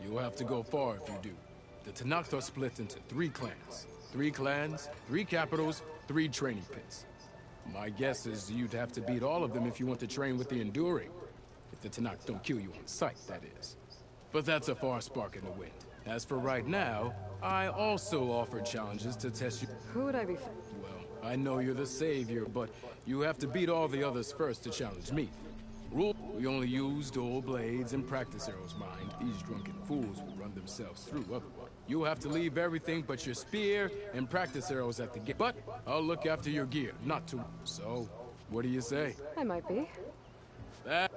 You'll have to go far if you do. The Tenakth are split into 3 clans. 3 clans, 3 capitals, 3 training pits. My guess is you'd have to beat all of them if you want to train with the Enduring. If the Tenakth don't kill you on sight, that is. But that's a far spark in the wind. As for right now, I also offer challenges to test you. Who would I be? Well, I know you're the savior, but you have to beat all the others first to challenge me. Rule: we only use dual blades and practice arrows, mind. These drunken fools will run themselves through otherwise. You'll have to leave everything but your spear and practice arrows at the gate. But I'll look after your gear, not to. So, what do you say? I might be. That...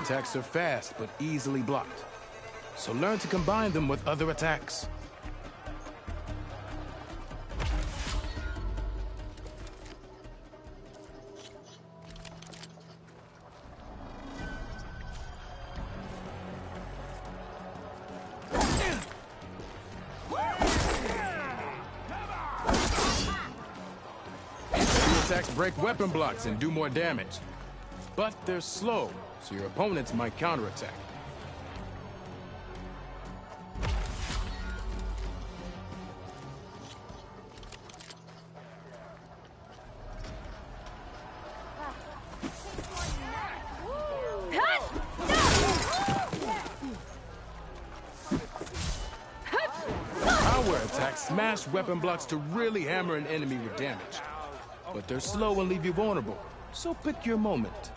Attacks are fast, but easily blocked. So learn to combine them with other attacks. attacks break weapon blocks and do more damage. But they're slow, so your opponents might counterattack. Power attacks smash weapon blocks to really hammer an enemy with damage. But they're slow and leave you vulnerable, so pick your moment.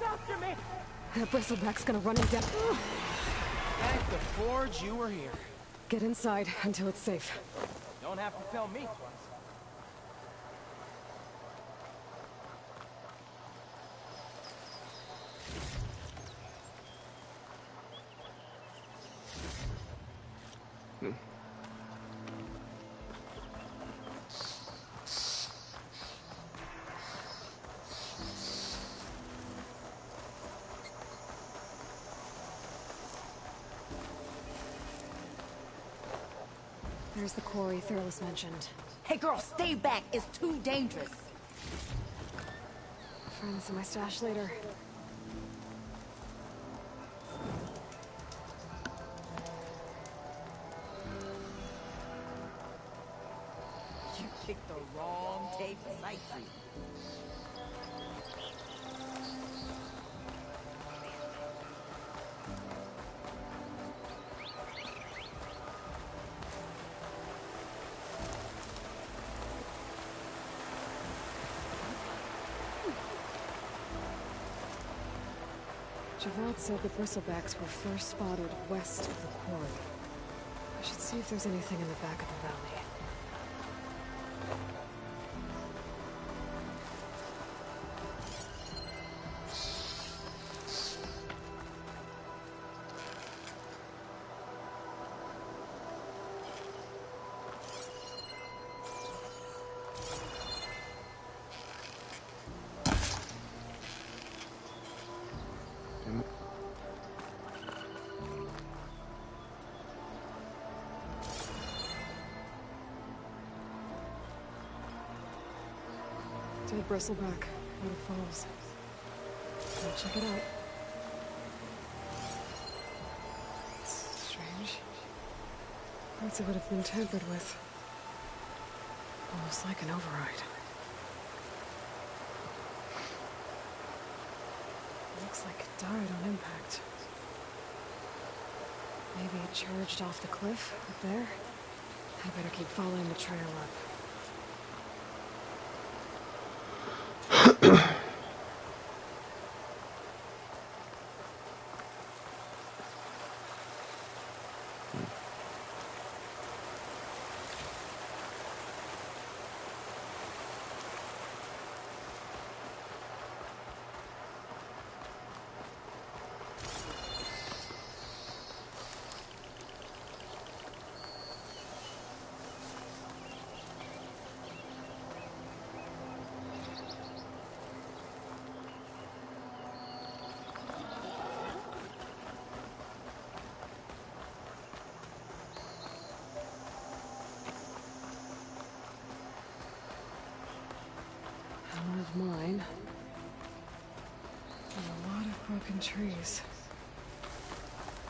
After me! That bristleback's gonna run him down. Thank the Forge you were here. Get inside until it's safe. Don't have to tell me twice. There's the quarry Thurles mentioned. Hey girl, stay back. It's too dangerous. Find this in my stash later. You picked the wrong day for sightseeing. Javald said the bristlebacks were first spotted west of the quarry. I should see if there's anything in the back of the valley. Dead bristleback, Water Falls. I'll check it out. It's strange. Parts of it have been tampered with. Almost like an override. Looks like it died on impact. Maybe it charged off the cliff up there. I better keep following the trail up. of mine. And a lot of broken trees.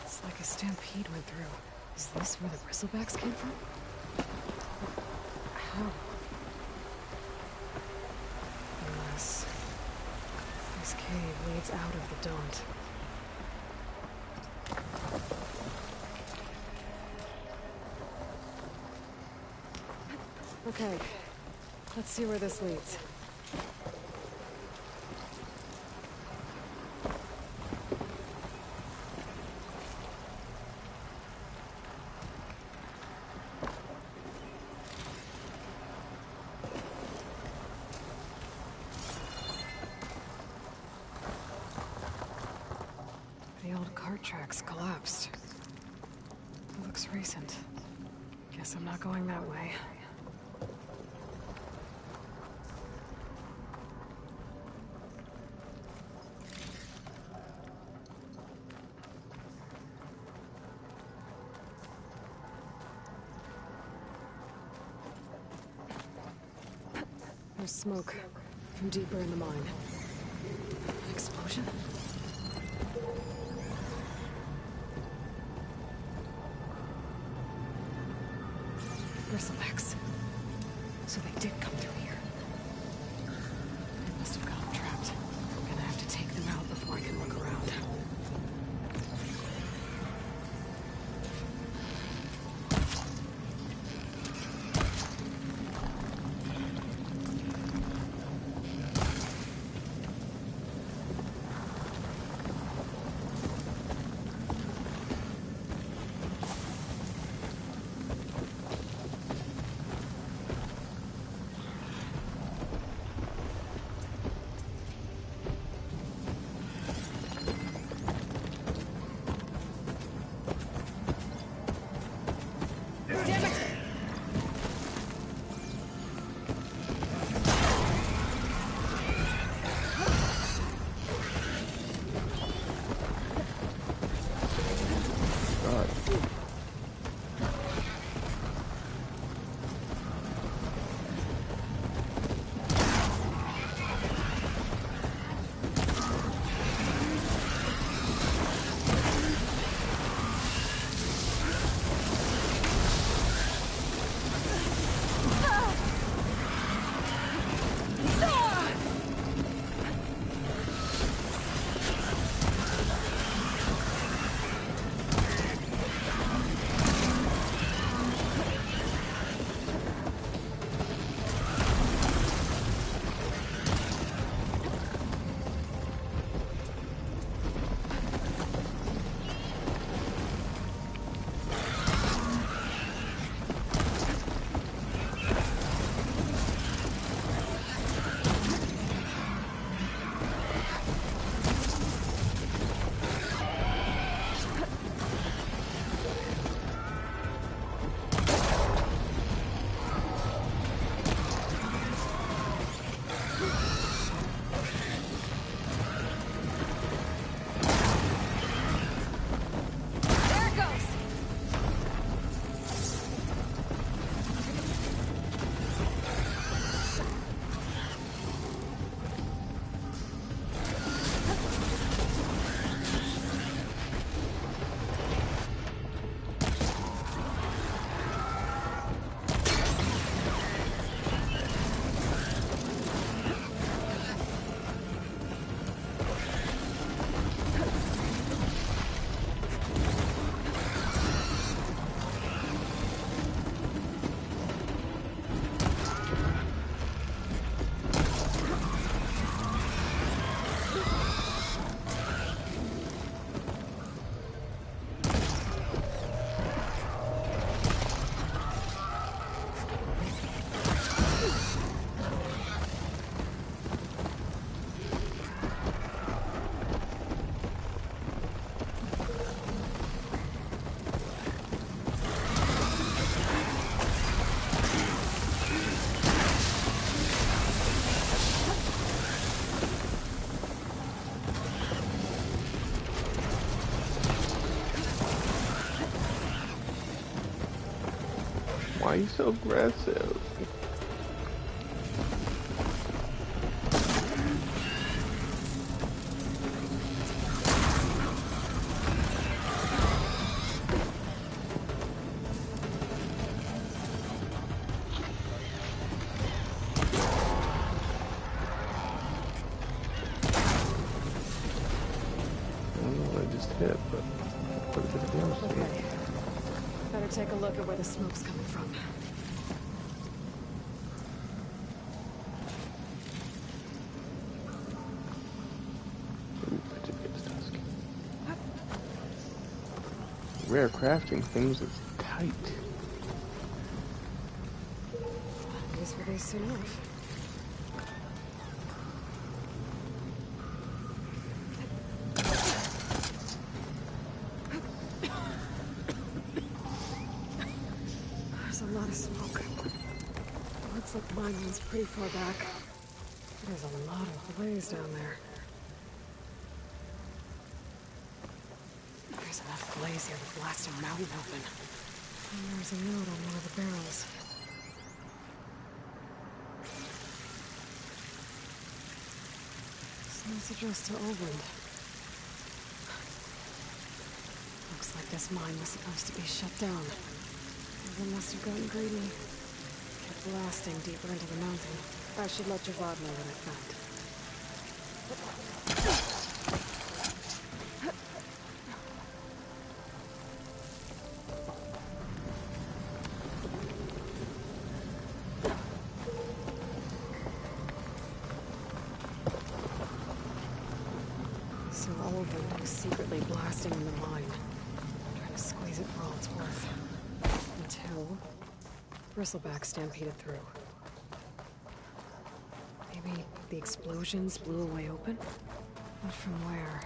It's like a stampede went through. Is this where the bristlebacks came from? How? Unless this cave leads out of the Daunt. Okay, let's see where this leads. The old cart tracks collapsed. It looks recent. Guess I'm not going that way. There's smoke from deeper in the mine. An explosion? Bristlebacks. So they did come through here. They must have got them trapped. I'm gonna have to take them out before I can look around. Why are you so aggressive? tip, but quite a bit of damage to it. Okay. Better take a look at where the smoke's coming from. Rare crafting things is tight. These were they soon enough. There's a lot of smoke. Looks like the mine runs pretty far back. There's a lot of blaze down there. There's enough blaze here to blast a mountain open. And there's a note on one of the barrels. Seems addressed to Oldland. Looks like this mine was supposed to be shut down. They must have gotten greedy. Kept blasting deeper into the mountain. I should let Javad know what I found. So Oldland was secretly blasting in the mine, trying to squeeze it for all it's worth. Until Bristleback stampeded through. Maybe the explosions blew a way open? But from where?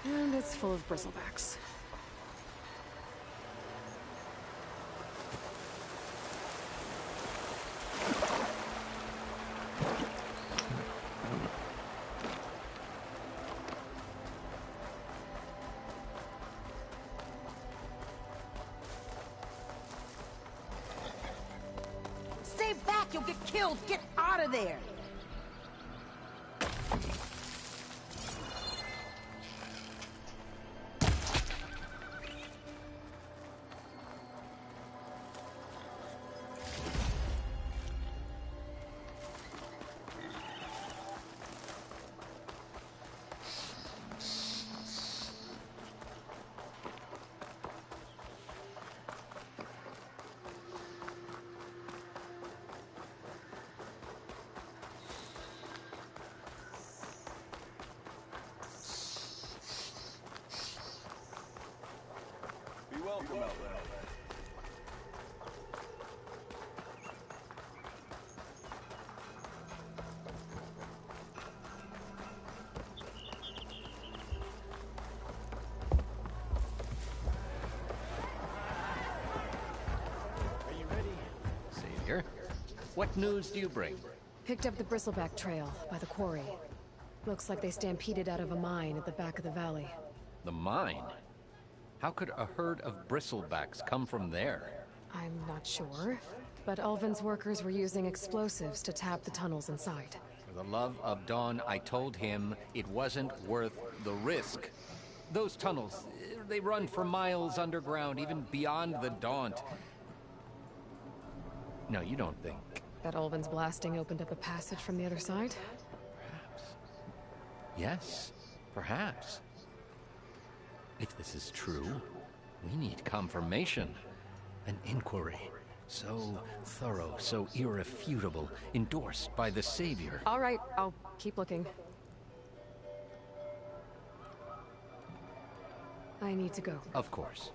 And it's full of bristlebacks. Stay back, you'll get killed. Get out of there. Welcome, Outlander. Are you ready? Savior, what news do you bring? Picked up the Bristleback trail by the quarry. Looks like they stampeded out of a mine at the back of the valley. The mine? How could a herd of bristlebacks come from there? I'm not sure, but Ulvin's workers were using explosives to tap the tunnels inside. For the love of Dawn, I told him it wasn't worth the risk. Those tunnels, they run for miles underground, even beyond the Daunt. No, you don't think... That Ulvin's blasting opened up a passage from the other side? Yes, perhaps. If this is true, we need confirmation. An inquiry. So thorough, so irrefutable, endorsed by the Savior. All right, I'll keep looking. I need to go. Of course.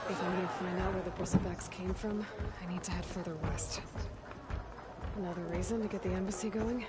If I'm gonna find out where the bristlebacks came from, I need to head further west. Another reason to get the embassy going?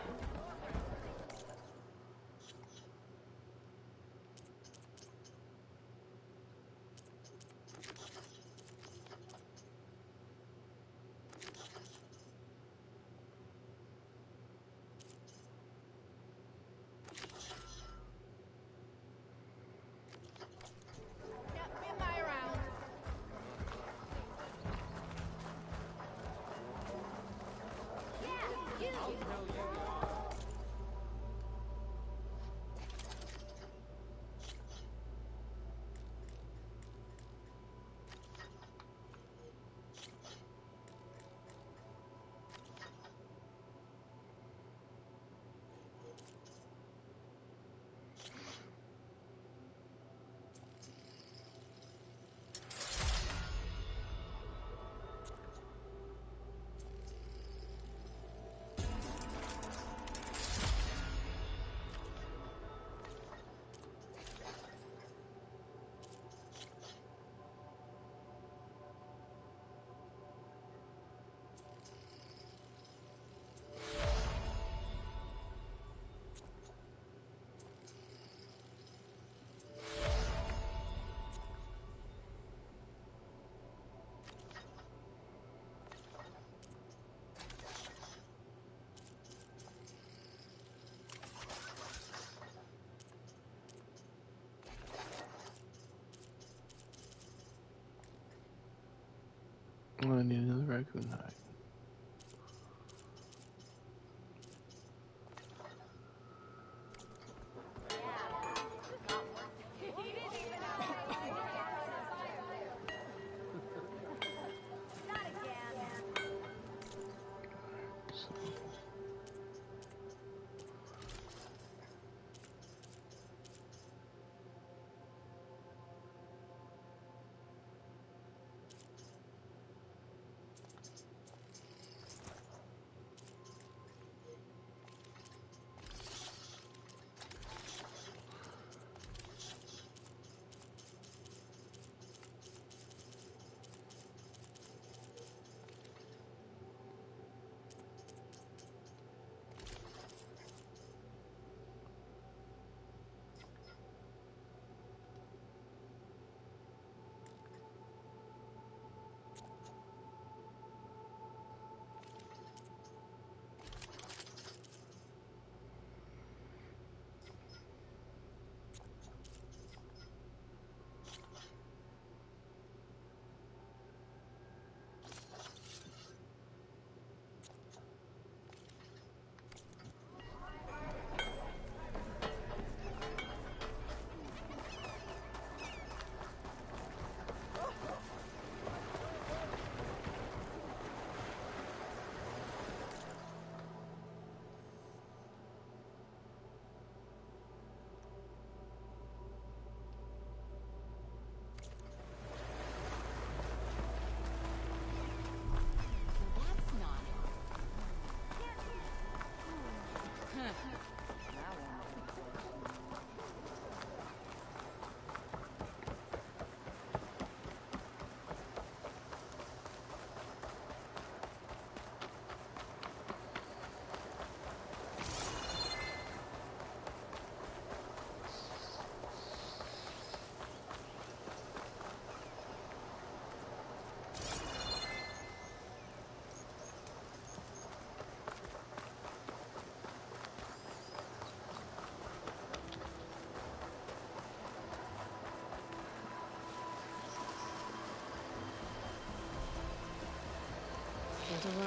I need another raccoon hide.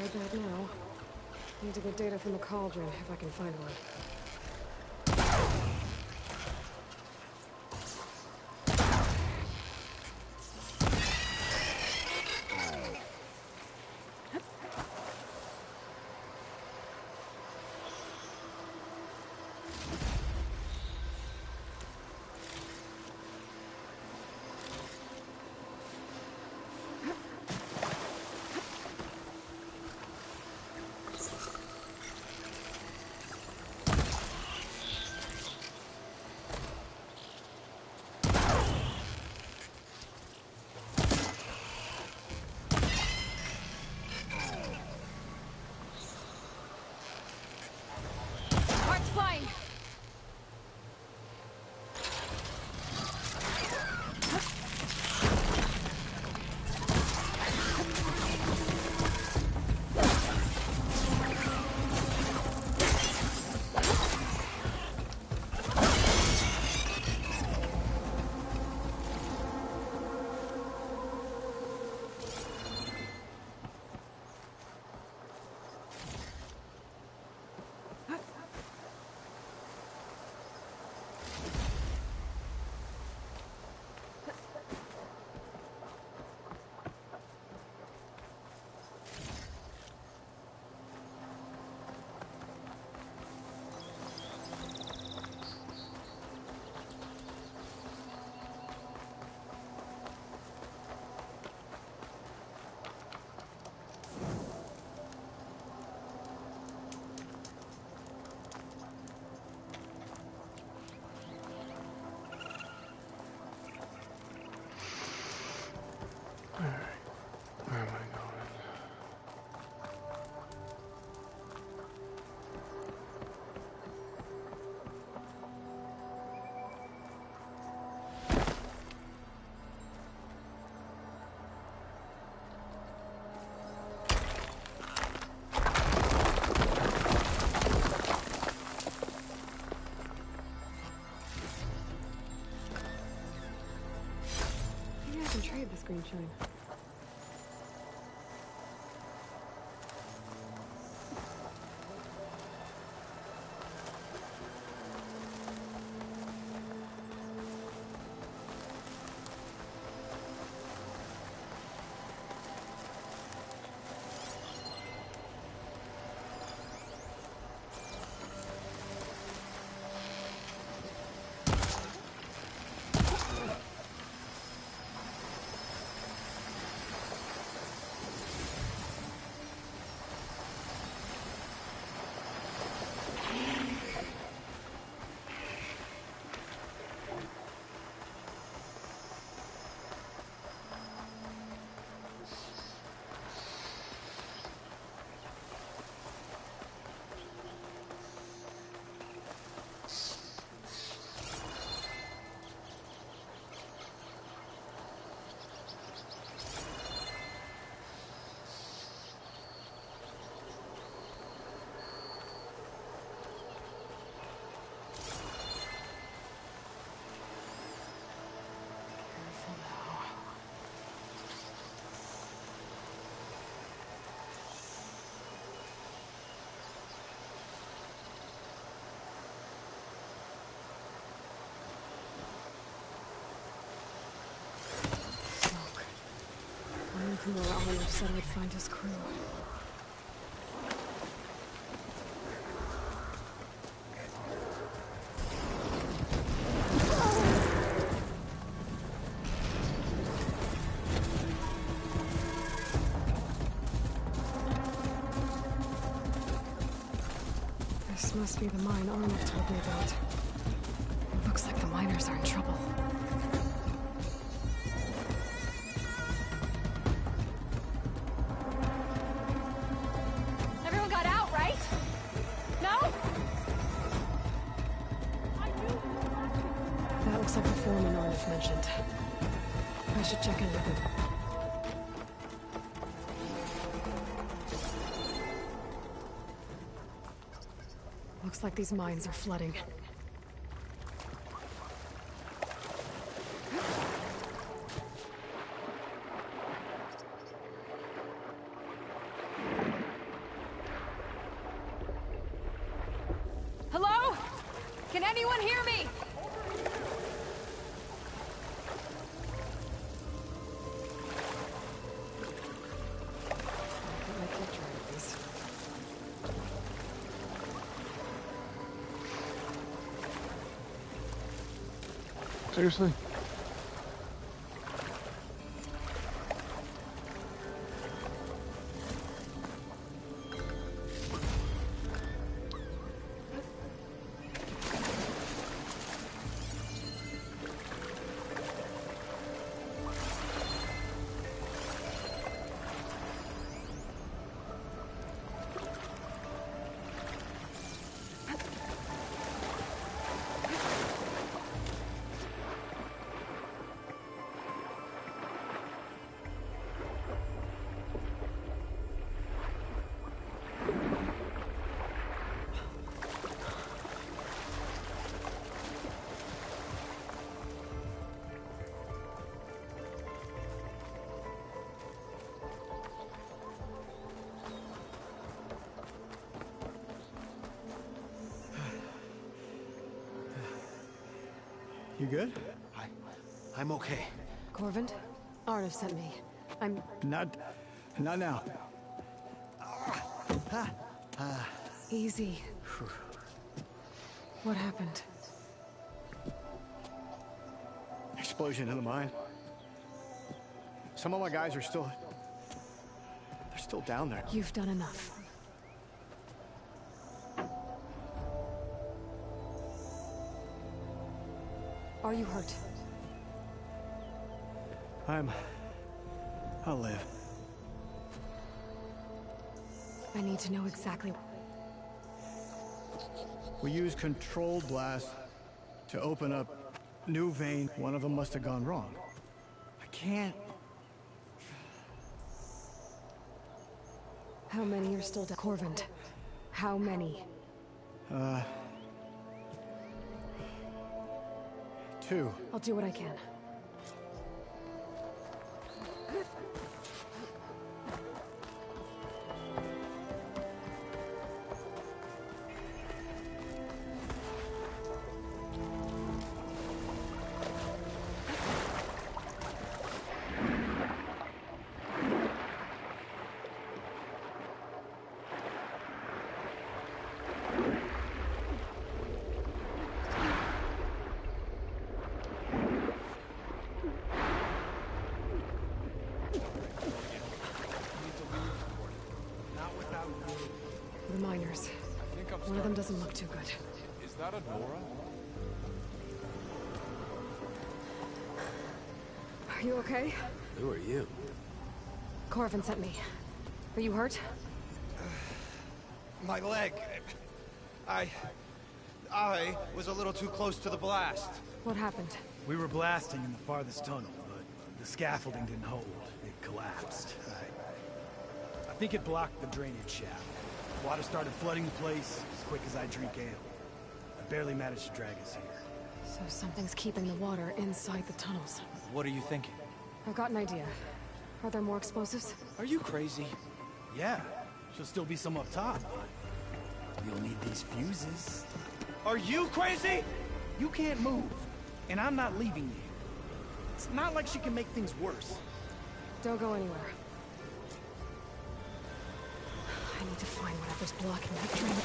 bad now. Need to get data from the cauldron, if I can find one. Where am I going? Maybe I can trade this green shine. Where Oliver said I'd find his crew. This must be the mine Arnold told me about. Looks like the miners are in trouble. Looks like the foreman Arnold mentioned. I should check in with him. Looks like these mines are flooding. Can anyone hear me? Get my picture out of this. Seriously? You good? I'm okay. Corvin? Arnav sent me. I'm... Not now. Easy. What happened? Explosion in the mine. Some of my guys are still... They're still down there. You've done enough. Are you hurt? I'll live. I need to know exactly... We used controlled blast to open up new vein. One of them must have gone wrong. I can't... How many are still down? Corvin, how many? 2. I'll do what I can. The miners. One of them doesn't look too good. Is that a Nora? Are you okay? Who are you? Corvin sent me. Are you hurt? My leg. I was a little too close to the blast. What happened? We were blasting in the farthest tunnel, but the scaffolding didn't hold. It collapsed. I think it blocked the drainage shaft. Water started flooding the place as quick as I drink ale. I barely managed to drag us here. So something's keeping the water inside the tunnels. What are you thinking? I've got an idea. Are there more explosives? Are you crazy? Yeah, she'll still be some up top, but you'll need these fuses. Are you crazy? You can't move, and I'm not leaving you. It's not like she can make things worse. Don't go anywhere. I need to find whatever's blocking that drain.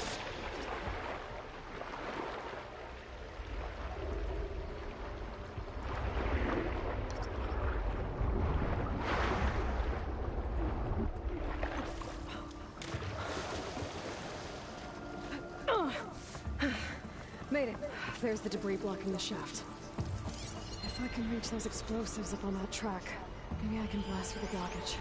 Made it. There's the debris blocking the shaft. If I can reach those explosives up on that track, maybe I can blast through the blockage.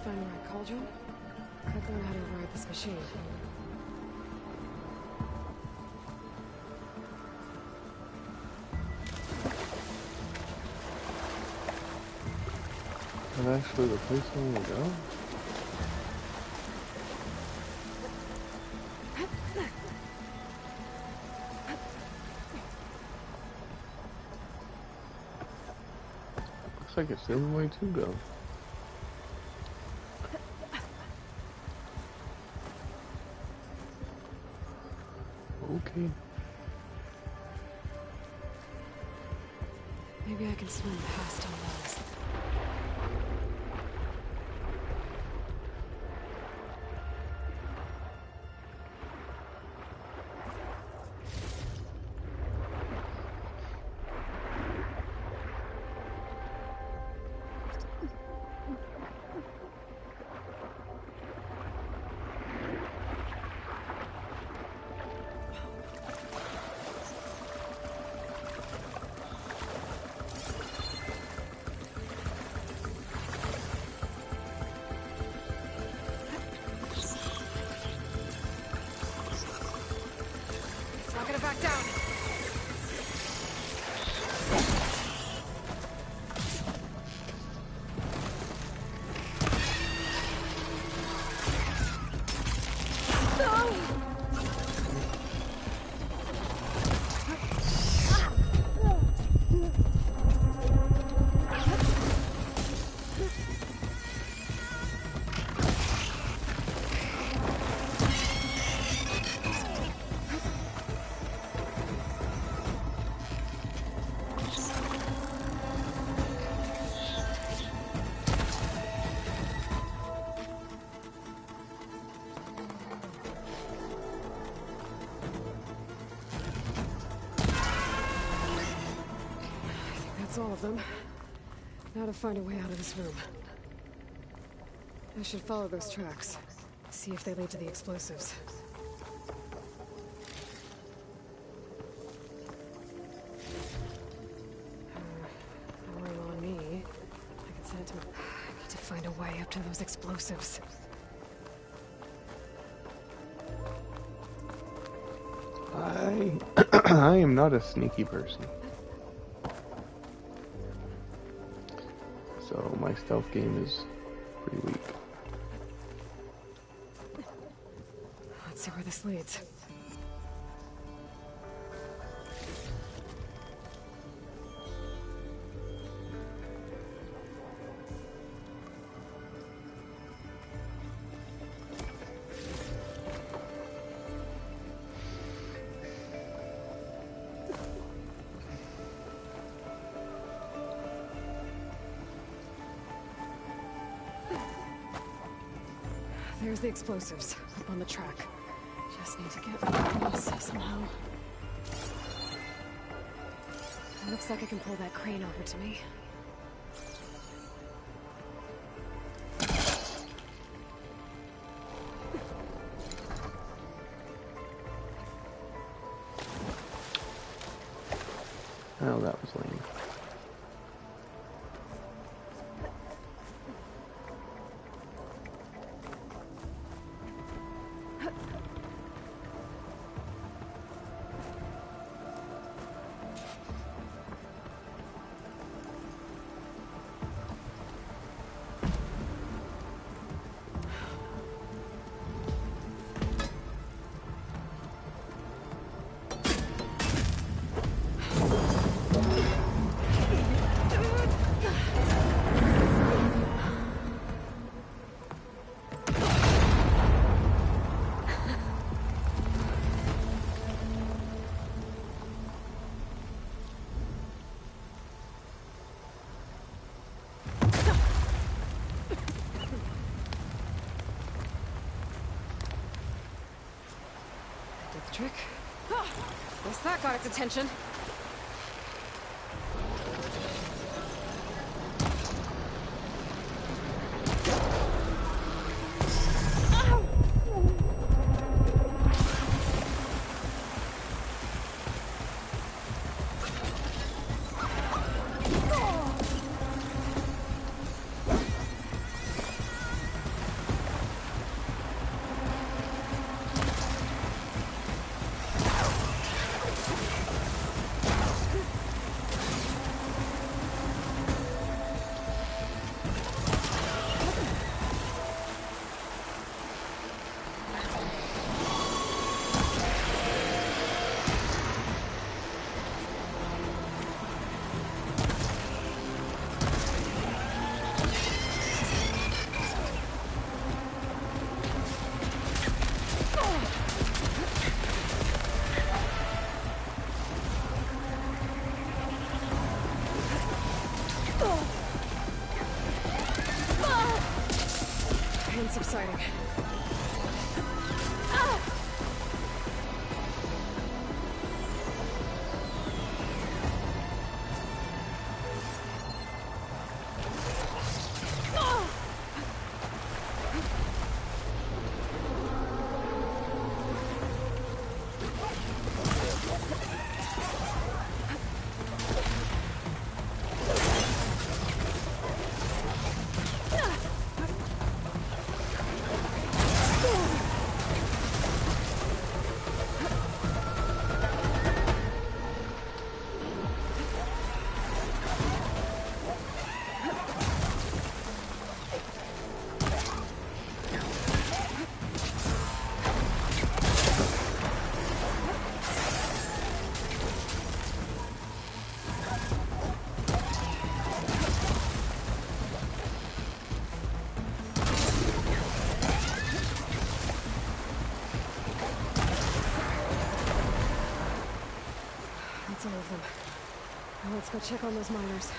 find the right cauldron, I'd learn how to ride this machine. And actually the place I want to go? Looks like it's the only way to go. Okay. Maybe I can swim past all those. Not gonna back down. That's all of them. Now to find a way out of this room. I should follow those tracks. See if they lead to the explosives. Pouring on me. I can send it to... I need to find a way up to those explosives. I am not a sneaky person. So my stealth game is pretty weak. Let's see where this leads. There's the explosives, up on the track. Just need to get across somehow. Looks like I can pull that crane over to me. Oh, that was lame. Trick. Guess that got its attention. pain subsiding. That's all of them. Now let's go check on those miners.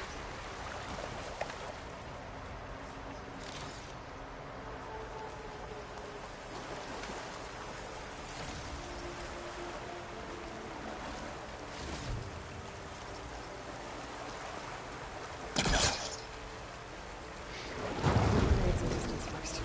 Grenades in distance first.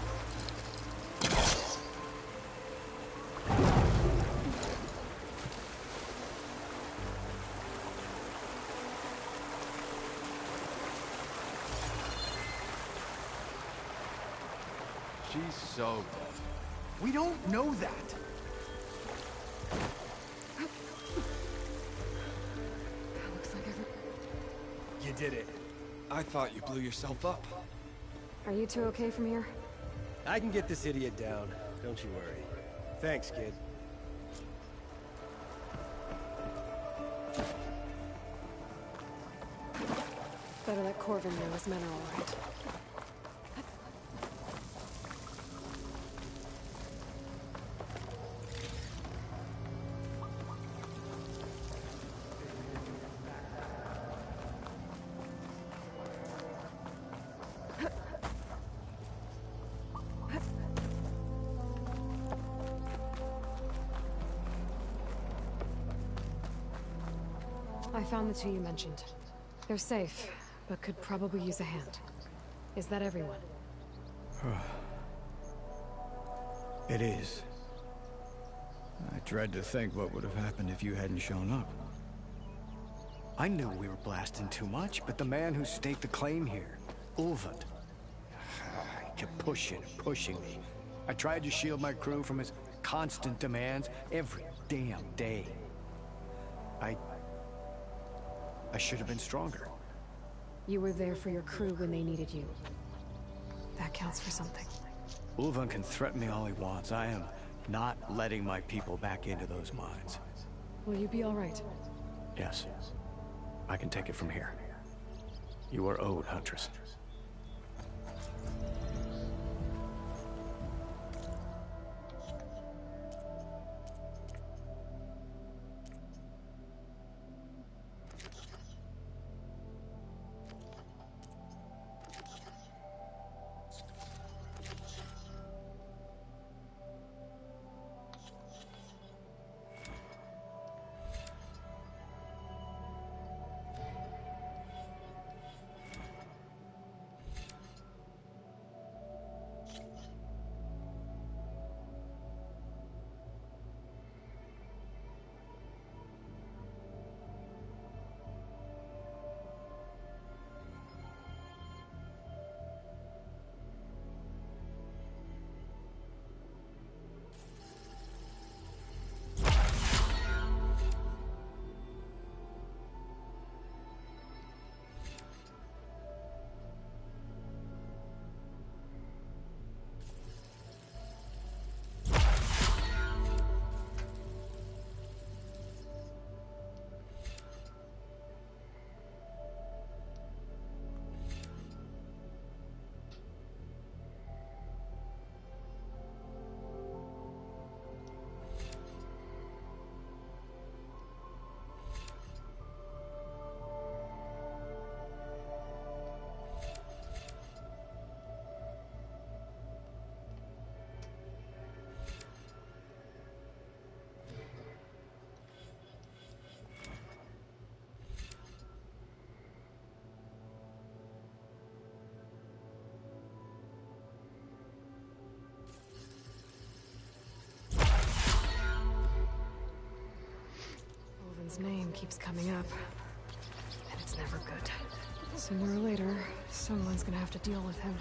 She's so dead. We don't know that. That looks like every... You did it. I thought you blew yourself up. Are you two okay from here? I can get this idiot down. Don't you worry. Thanks, kid. Better let Corvin know his men are all right. I found the two you mentioned. They're safe, but could probably use a hand. Is that everyone? It is. I dread to think what would have happened if you hadn't shown up. I knew we were blasting too much, but the man who staked the claim here, Ulvund, he kept pushing and pushing me. I tried to shield my crew from his constant demands every damn day. I should have been stronger. You were there for your crew when they needed you. That counts for something. Ulvund can threaten me all he wants. I am not letting my people back into those mines. Will you be all right? Yes. I can take it from here. You are owed, Huntress. Orphan's name keeps coming up. And it's never good. Sooner or later, someone's gonna have to deal with him.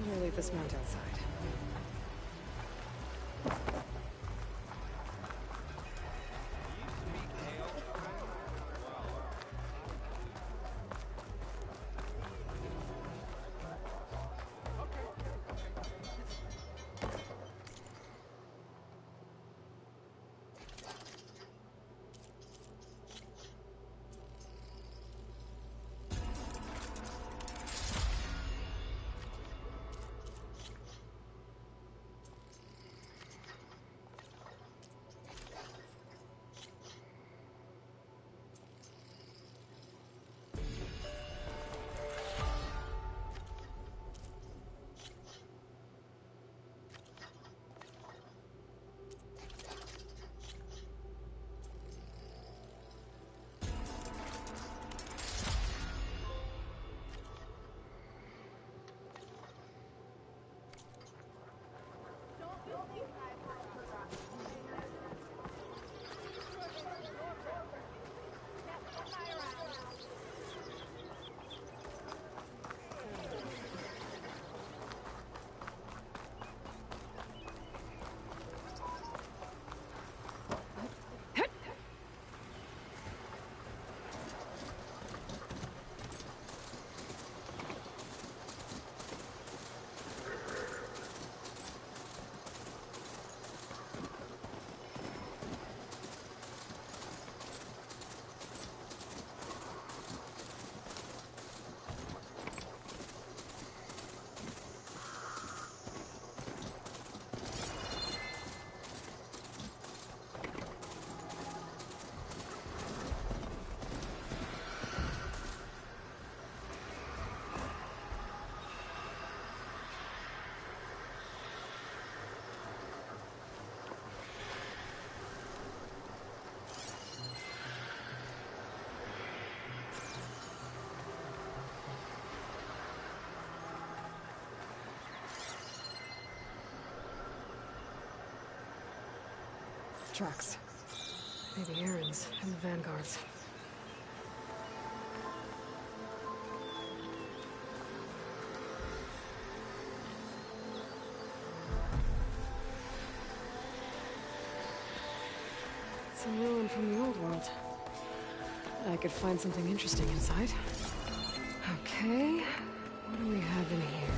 We'll leave this mount outside. Tracks. Maybe Aaron's and the Vanguards. It's a ruin from the old world. I could find something interesting inside. Okay, what do we have in here?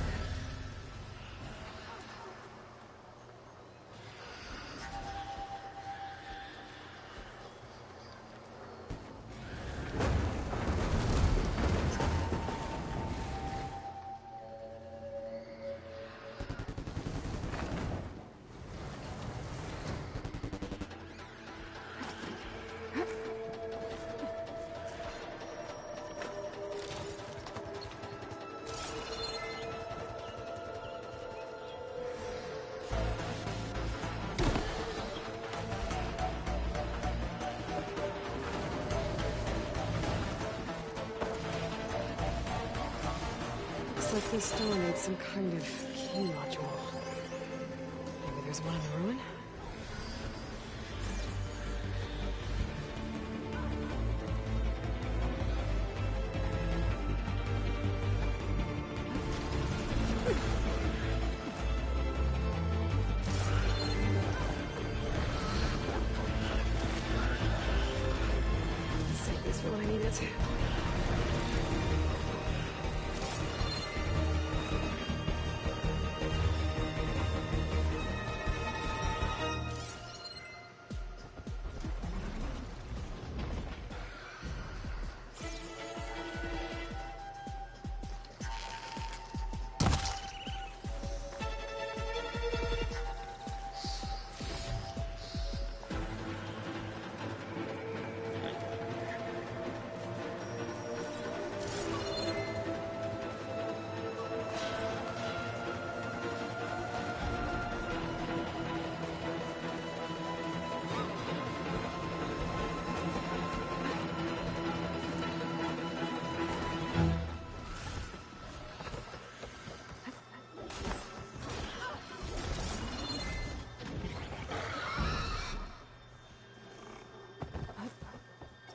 Looks like this door needs some kind of key module. There's one in the ruin? Save this for when I need it.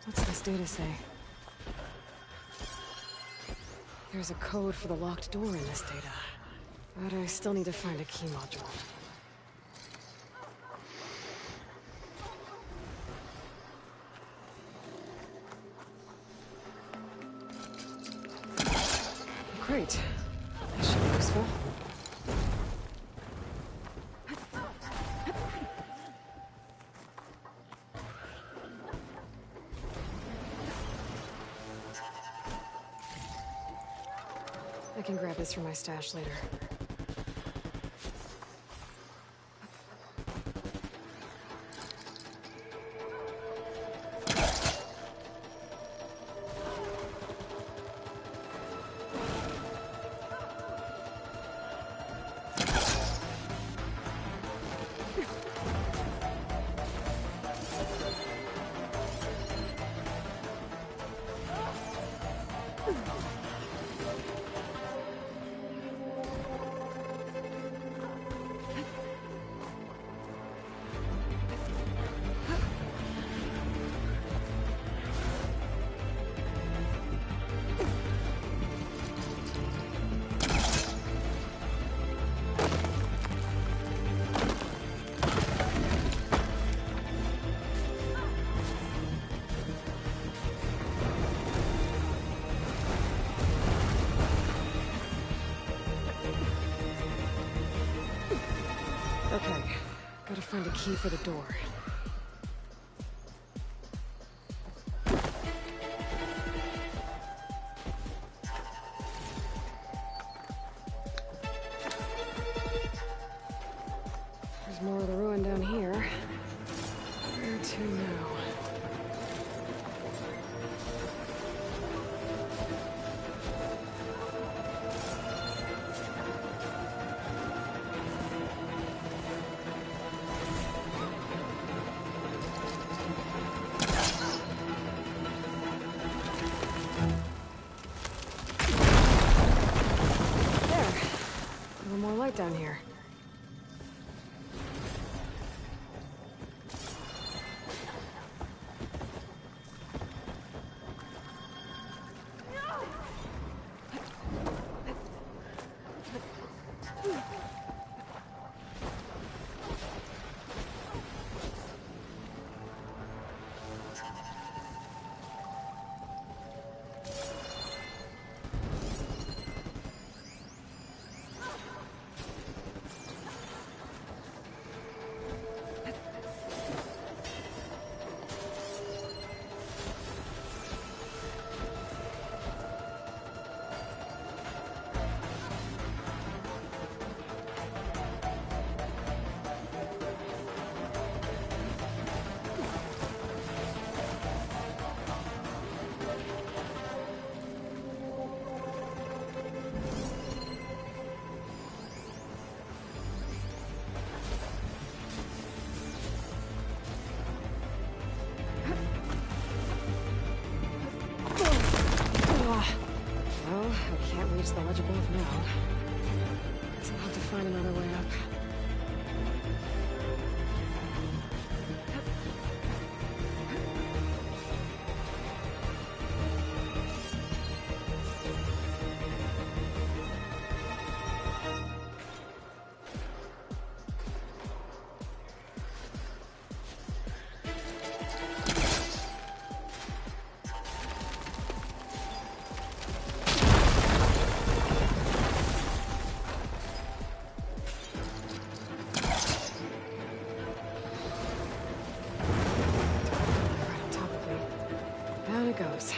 What's this data say? There's a code for the locked door in this data. But I still need to find a key module. Great. That should be useful. I can grab this from my stash later. Okay, gotta find a key for the door. There's more of the ruin down here. Where to now? Down here. Well, I can't reach the ledge above now. Guess I'll have to find another way up. Down it goes.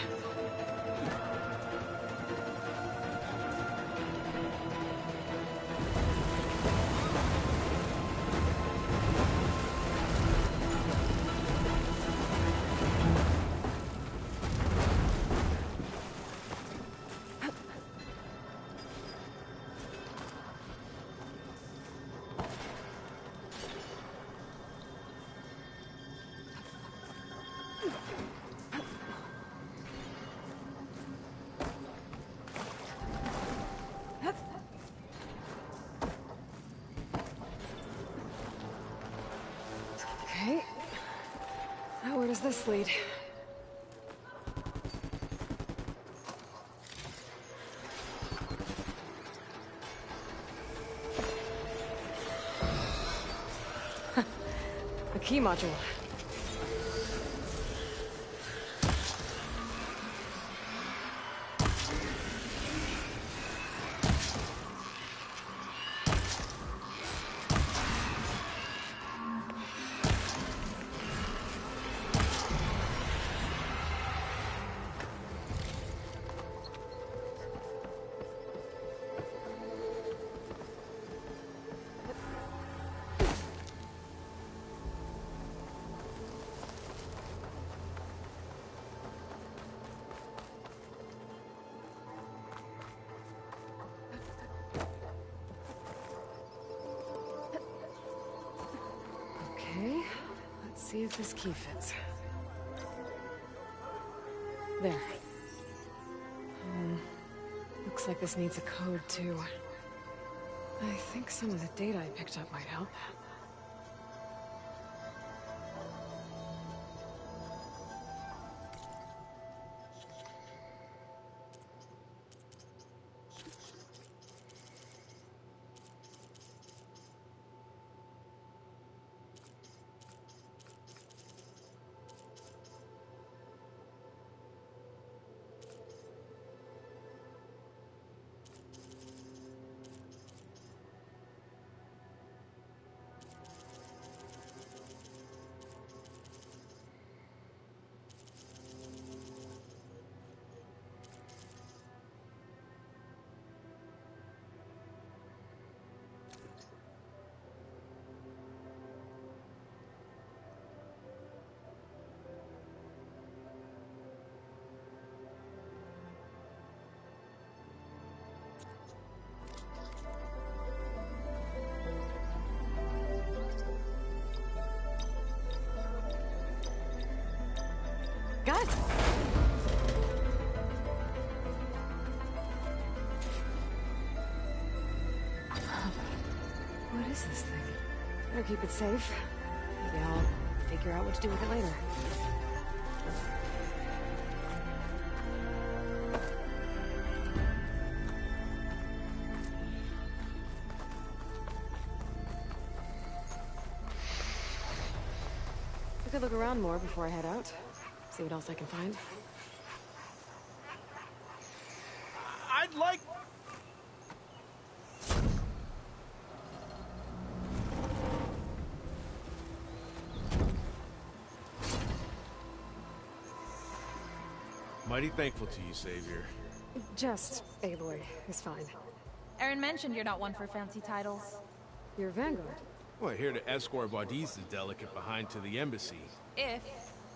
Okay. Now where does this lead? A key module. Okay, let's see if this key fits. There. Looks like this needs a code, too. I think some of the data I picked up might help. Got it. What is this thing? Better keep it safe. Maybe I'll figure out what to do with it later. I could look around more before I head out. See what else I can find. I'd like... Mighty thankful to you, Savior. Just Aloy is fine. Aaron mentioned you're not one for fancy titles. You're Vanguard. Well, here to escort Wadis the delicate behind to the embassy. If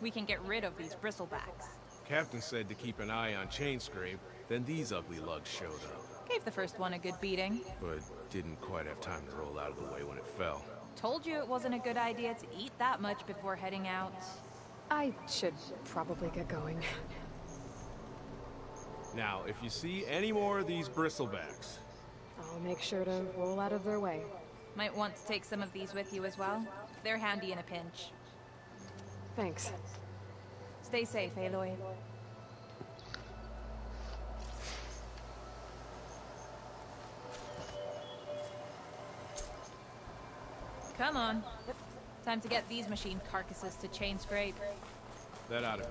we can get rid of these bristlebacks. Captain said to keep an eye on Chainscrape, then these ugly lugs showed up. Gave the first one a good beating. But didn't quite have time to roll out of the way when it fell. Told you it wasn't a good idea to eat that much before heading out. I should probably get going. Now, if you see any more of these bristlebacks... I'll make sure to roll out of their way. Might want to take some of these with you as well. They're handy in a pinch. Thanks. Stay safe, Aloy. Come on. Time to get these machine carcasses to chain scrape. That ought to be.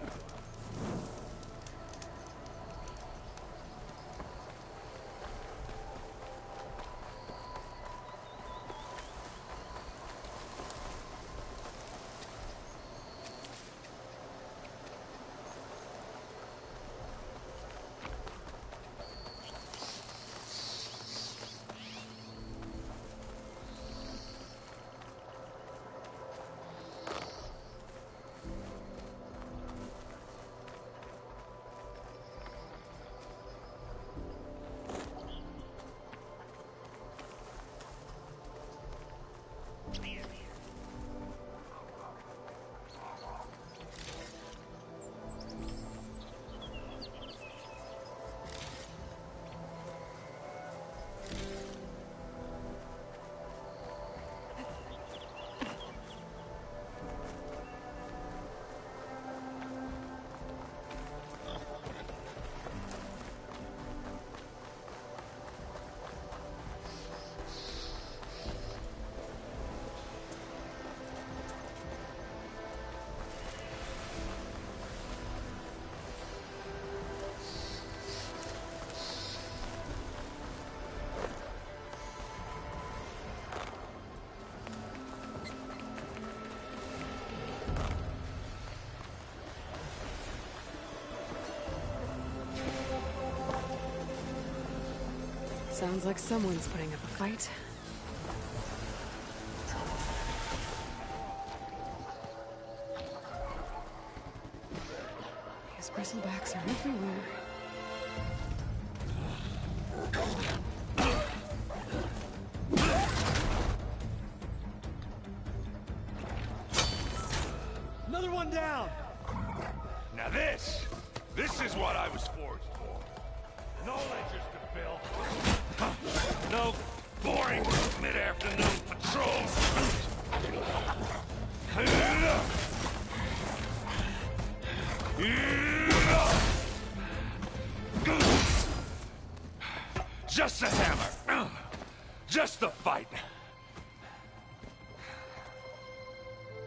Sounds like someone's putting up a fight. These bristlebacks are everywhere. Another one down! Now this is what I was forged for. No ledgers to fill. No boring mid-afternoon patrols. Just a hammer. Just the fight.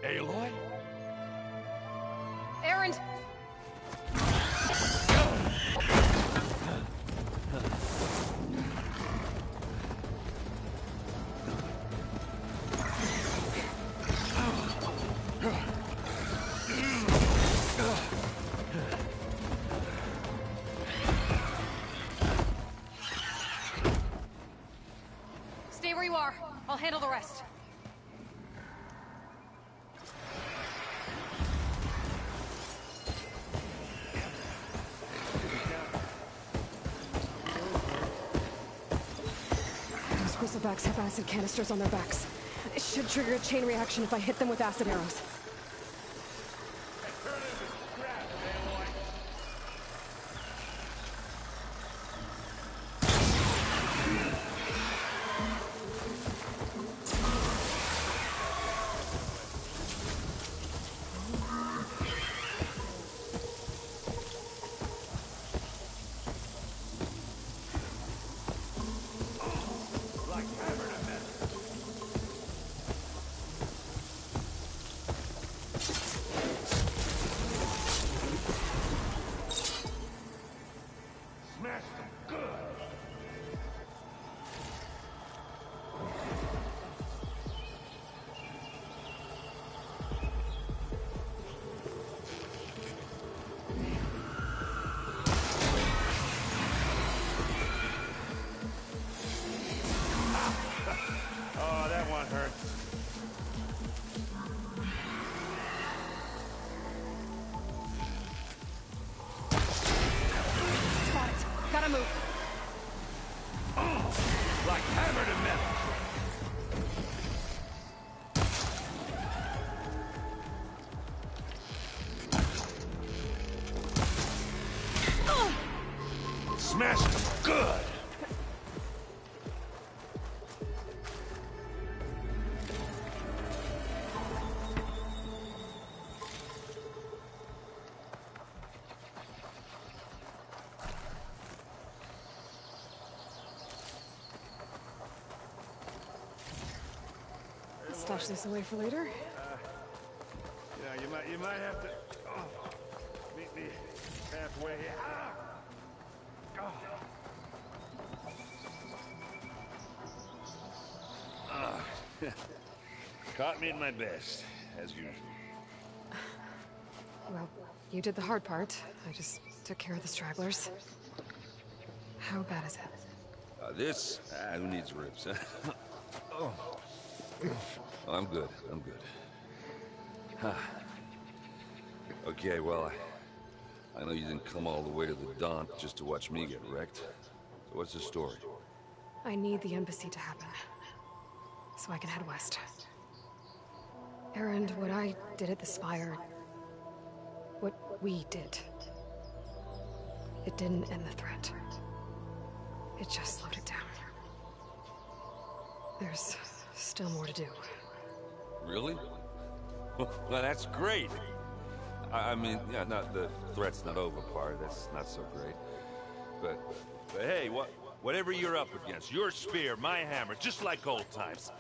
Aloy? Erend! Stay where you are. I'll handle the rest. Those bristlebacks have acid canisters on their backs. It should trigger a chain reaction if I hit them with acid arrows. Oh, that one hurt. Spot it. Gotta move. Like hammer to metal. Smashed them good. stash this away for later. Yeah, you might have to meet me halfway. Caught me at my best, as usual. Well, you did the hard part. I just took care of the stragglers. How bad is it? This? Who needs ribs, huh? Oh. I'm good. Okay, well, I know you didn't come all the way to the Daunt just to watch me get wrecked. So what's the story? I need the embassy to happen, so I can head west. Erend, what I did at the Spire... what we did... it didn't end the threat. It just slowed it down. There's still more to do. Really? Well, that's great. I mean, yeah, not the threat's not over part. That's not so great. But hey, whatever you're up against, your spear, my hammer, just like old times.